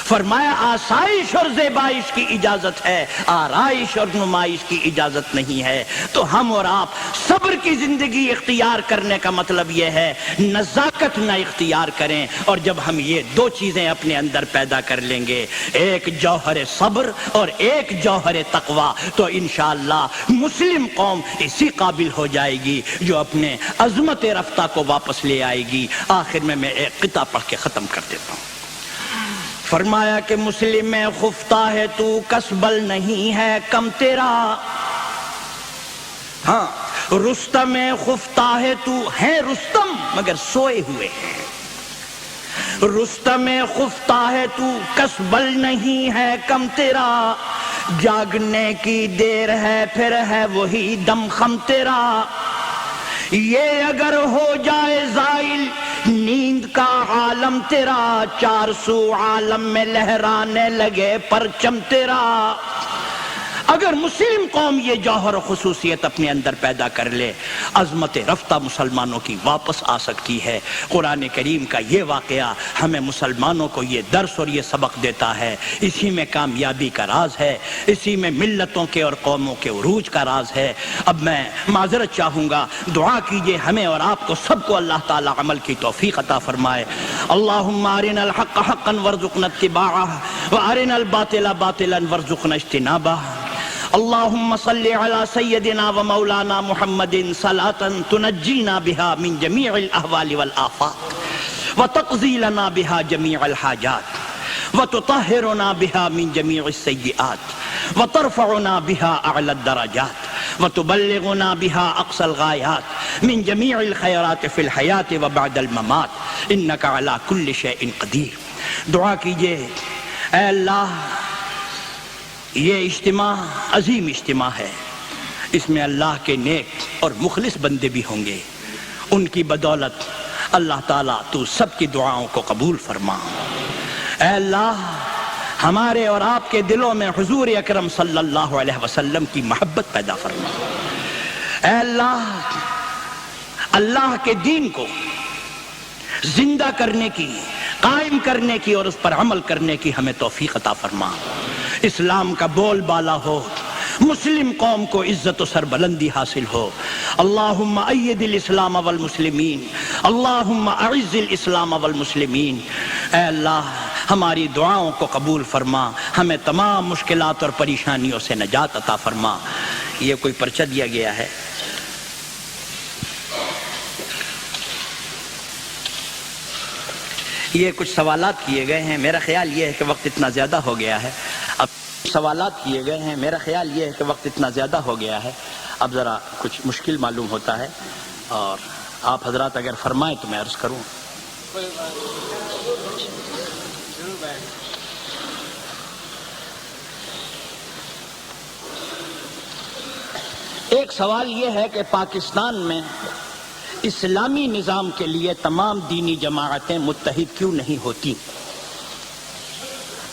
فرمایا آسائش اور زیبائش کی اجازت ہے، آرائش اور نمائش کی اجازت نہیں ہے۔ تو ہم اور آپ صبر کی زندگی اختیار کرنے کا مطلب یہ ہے نزاکت نہ اختیار کریں، اور جب ہم یہ دو چیزیں اپنے اندر پیدا کر لیں گے، ایک جوہر صبر اور ایک جوہر تقوی، تو انشاءاللہ مسلم قوم اسی قابل ہو جائے گی جو اپنے عظمت رفتہ کو واپس لے آئے گی۔ آخر میں ایک قطعہ پڑھ کے ختم کر دیتا ہوں۔ فرمایا کہ مسلم میں خفتہ ہے تو کسبل نہیں ہے کم تیرا، ہاں رستم میں خفتہ ہے تو ہے رستم مگر سوئے ہوئے ہیں، رستم میں خفتہ ہے تو کسبل نہیں ہے کم تیرا، جاگنے کی دیر ہے پھر ہے وہی دم خم تیرا، یہ اگر ہو جائے زائل نیند کا عالم تیرا، چار سو عالم میں لہرانے لگے پرچم تیرا۔ اگر مسلم قوم یہ جوہر و خصوصیت اپنے اندر پیدا کر لے، عظمت رفتہ مسلمانوں کی واپس آ سکتی ہے۔ قرآن کریم کا یہ واقعہ ہمیں مسلمانوں کو یہ درس اور یہ سبق دیتا ہے، اسی میں کامیابی کا راز ہے، اسی میں ملتوں کے اور قوموں کے عروج کا راز ہے۔ اب میں معذرت چاہوں گا، دعا کیجئے ہمیں اور آپ کو سب کو اللہ تعالی عمل کی توفیق عطا فرمائے۔ اللہم ارنا الحق حقا وارزقنا اتباعہ وارنا الباطل باطلا وارزقنا اجتنابہ۔ اللهم صل على سيدنا ومولانا محمد صلاة تنجينا بها من جميع الأهوال والآفات وتقضي لنا بها جميع الحاجات وتطهرنا بها من جميع السيئات وترفعنا بها أعلى الدرجات وتبلغنا بها أقصى الغايات من جميع الخيرات في الحياة وبعد الممات إنك على كل شيء قدير۔ دعا کیجئے، اے اللہ یہ اجتماع عظیم اجتماع ہے، اس میں اللہ کے نیک اور مخلص بندے بھی ہوں گے، ان کی بدولت اللہ تعالیٰ تو سب کی دعاؤں کو قبول فرما۔ اے اللہ ہمارے اور آپ کے دلوں میں حضور اکرم صلی اللہ علیہ وسلم کی محبت پیدا فرما۔ اے اللہ اللہ کے دین کو زندہ کرنے کی، قائم کرنے کی اور اس پر عمل کرنے کی ہمیں توفیق عطا فرما۔ اسلام کا بول بالا ہو، مسلم قوم کو عزت و سربلندی حاصل ہو۔ اللہم اید الاسلام والمسلمین، اللہم اعز الاسلام والمسلمین۔ اے اللہ ہماری دعاؤں کو قبول فرما، ہمیں تمام مشکلات اور پریشانیوں سے نجات عطا فرما۔ یہ کوئی پرچہ دیا گیا ہے، یہ کچھ سوالات کیے گئے ہیں، میرا خیال یہ ہے کہ وقت اتنا زیادہ ہو گیا ہے، اب سوالات کیے گئے ہیں، میرا خیال یہ ہے کہ وقت اتنا زیادہ ہو گیا ہے، اب ذرا کچھ مشکل معلوم ہوتا ہے، اور آپ حضرات اگر فرمائیں تو میں عرض کروں۔ ایک سوال یہ ہے کہ پاکستان میں اسلامی نظام کے لیے تمام دینی جماعتیں متحد کیوں نہیں ہوتی؟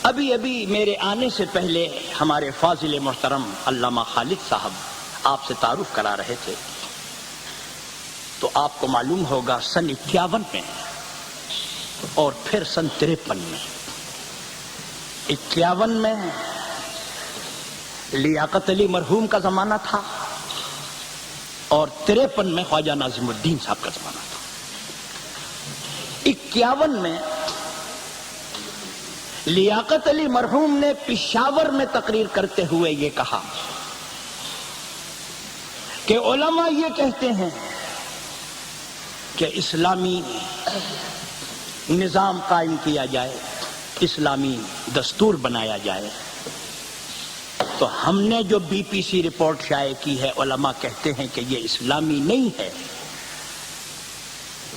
ابھی میرے آنے سے پہلے ہمارے فاضل محترم علامہ خالد صاحب آپ سے تعارف کرا رہے تھے، تو آپ کو معلوم ہوگا سن 51 میں اور پھر سن 53 میں، 51 میں لیاقت علی مرحوم کا زمانہ تھا اور 53 میں خواجہ ناظم الدین صاحب کا زمانہ تھا۔ 51 میں لیاقت علی مرحوم نے پشاور میں تقریر کرتے ہوئے یہ کہا کہ علماء یہ کہتے ہیں کہ اسلامی نظام قائم کیا جائے، اسلامی دستور بنایا جائے، تو ہم نے جو بی پی سی رپورٹ شائع کی ہے، علماء کہتے ہیں کہ یہ اسلامی نہیں ہے۔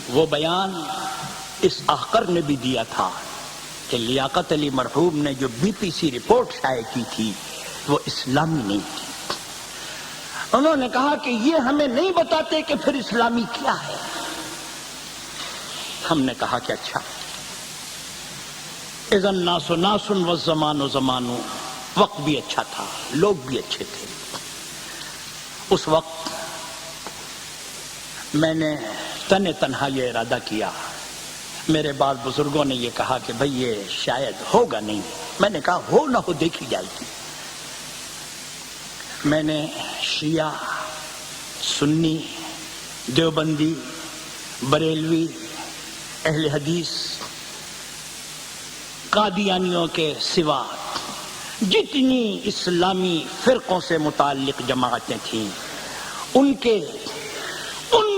وہ بیان اس احقر نے بھی دیا تھا کہ لیاقت علی مرحوم نے جو بی پی سی رپورٹ شائع کی تھی وہ اسلامی نہیں تھی۔ انہوں نے کہا کہ یہ ہمیں نہیں بتاتے کہ پھر اسلامی کیا ہے۔ ہم نے کہا کہ اچھا، اذا الناس ناس والزمان زمان، وقت بھی اچھا تھا، لوگ بھی اچھے تھے۔ اس وقت میں نے تنہا یہ ارادہ کیا، میرے بعض بزرگوں نے یہ کہا کہ بھئی یہ شاید ہوگا نہیں، میں نے کہا ہو نہ ہو دیکھی جائے گی۔ میں نے شیعہ، سنی، دیوبندی، بریلوی، اہل حدیث، قادیانیوں کے سوا جتنی اسلامی فرقوں سے متعلق جماعتیں تھیں، ان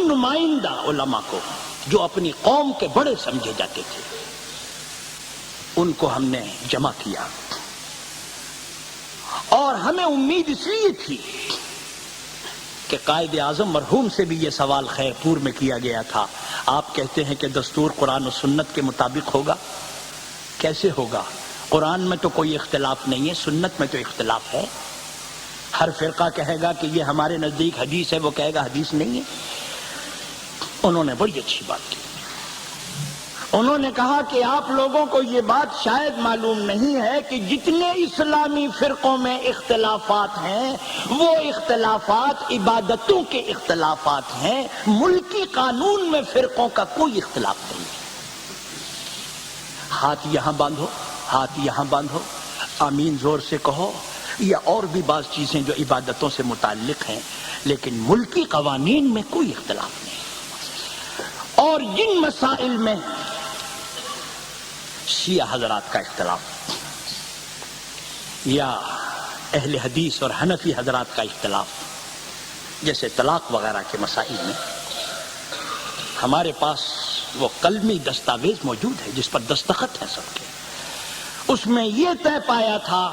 نمائندہ علماء کو جو اپنی قوم کے بڑے سمجھے جاتے تھے، ان کو ہم نے جمع کیا، اور ہمیں امید اس لیے تھی کہ قائد اعظم مرحوم سے بھی یہ سوال خیر پور میں کیا گیا تھا، آپ کہتے ہیں کہ دستور قرآن و سنت کے مطابق ہوگا، کیسے ہوگا؟ قرآن میں تو کوئی اختلاف نہیں ہے، سنت میں تو اختلاف ہے۔ ہر فرقہ کہے گا کہ یہ ہمارے نزدیک حدیث ہے، وہ کہے گا حدیث نہیں ہے۔ انہوں نے بڑی اچھی بات کی، انہوں نے کہا کہ آپ لوگوں کو یہ بات شاید معلوم نہیں ہے کہ جتنے اسلامی فرقوں میں اختلافات ہیں وہ اختلافات عبادتوں کے اختلافات ہیں، ملکی قانون میں فرقوں کا کوئی اختلاف نہیں ہے۔ ہاتھ یہاں باندھو، ہاتھ یہاں باندھو، آمین زور سے کہو، یا اور بھی بعض چیزیں جو عبادتوں سے متعلق ہیں، لیکن ملکی قوانین میں کوئی اختلاف نہیں۔ اور جن مسائل میں شیعہ حضرات کا اختلاف یا اہل حدیث اور حنفی حضرات کا اختلاف، جیسے طلاق وغیرہ کے مسائل میں، ہمارے پاس وہ قلمی دستاویز موجود ہے جس پر دستخط ہیں سب کے، اس میں یہ طے پایا تھا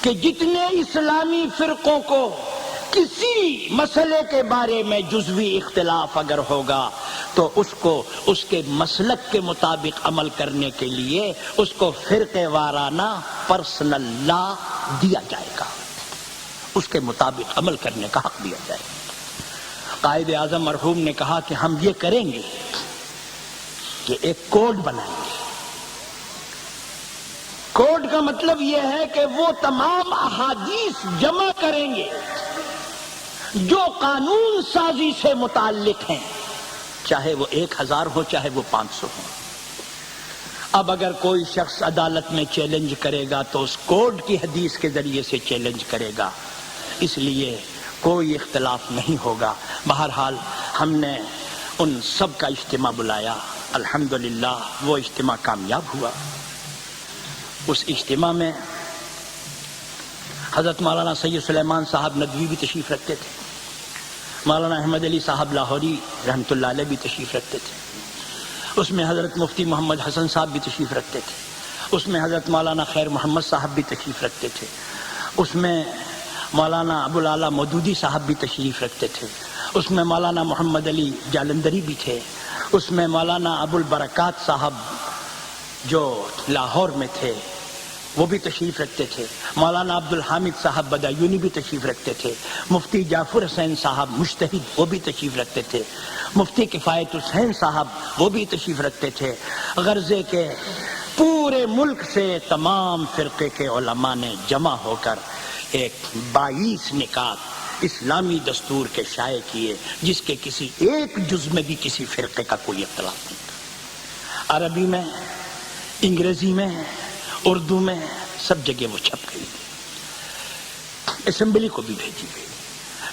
کہ جتنے اسلامی فرقوں کو کسی مسئلے کے بارے میں جزوی اختلاف اگر ہوگا تو اس کو اس کے مسلک کے مطابق عمل کرنے کے لیے اس کو فرقے وارانہ پرسنل لا دیا جائے گا، اس کے مطابق عمل کرنے کا حق دیا جائے گا۔ قائد اعظم مرحوم نے کہا کہ ہم یہ کریں گے کہ ایک کوڈ بنائیں گے۔ کوڈ کا مطلب یہ ہے کہ وہ تمام احادیث جمع کریں گے جو قانون سازی سے متعلق ہیں، چاہے وہ 1000 ہو چاہے وہ 500 ہو۔ اب اگر کوئی شخص عدالت میں چیلنج کرے گا تو اس کوڈ کی حدیث کے ذریعے سے چیلنج کرے گا، اس لیے کوئی اختلاف نہیں ہوگا۔ بہرحال ہم نے ان سب کا اجتماع بلایا، الحمدللہ وہ اجتماع کامیاب ہوا۔ اس اجتماع میں حضرت مولانا سید سلیمان صاحب ندوی بھی تشریف رکھتے تھے، مولانا احمد علی صاحب لاہوری رحمۃ اللہ علیہ بھی تشریف رکھتے تھے، اس میں حضرت مفتی محمد حسن صاحب بھی تشریف رکھتے تھے، اس میں حضرت مولانا خیر محمد صاحب بھی تشریف رکھتے تھے، اس میں مولانا ابو الاعلیٰ مودودی صاحب بھی تشریف رکھتے تھے، اس میں مولانا محمد علی جالندری بھی تھے، اس میں مولانا ابو البرکات صاحب جو لاہور میں تھے وہ بھی تشریف رکھتے تھے، مولانا عبد الحامد صاحب بدایونی بھی تشریف رکھتے تھے، مفتی جعفر حسین صاحب مجتہد وہ بھی تشریف رکھتے تھے، مفتی کفایت حسین صاحب وہ بھی تشریف رکھتے تھے۔ غرضے کے پورے ملک سے تمام فرقے کے علماء نے جمع ہو کر ایک 22 نکات اسلامی دستور کے شائع کیے، جس کے کسی ایک جز میں بھی کسی فرقے کا کوئی اختلاف نہیں تھا۔ عربی میں، انگریزی میں، اردو میں، سب جگہ وہ چھپ گئی، اسمبلی کو بھی بھیجی گئی۔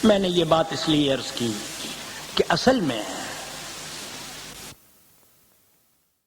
میں نے یہ بات اس لیے عرض کی کہ اصل میں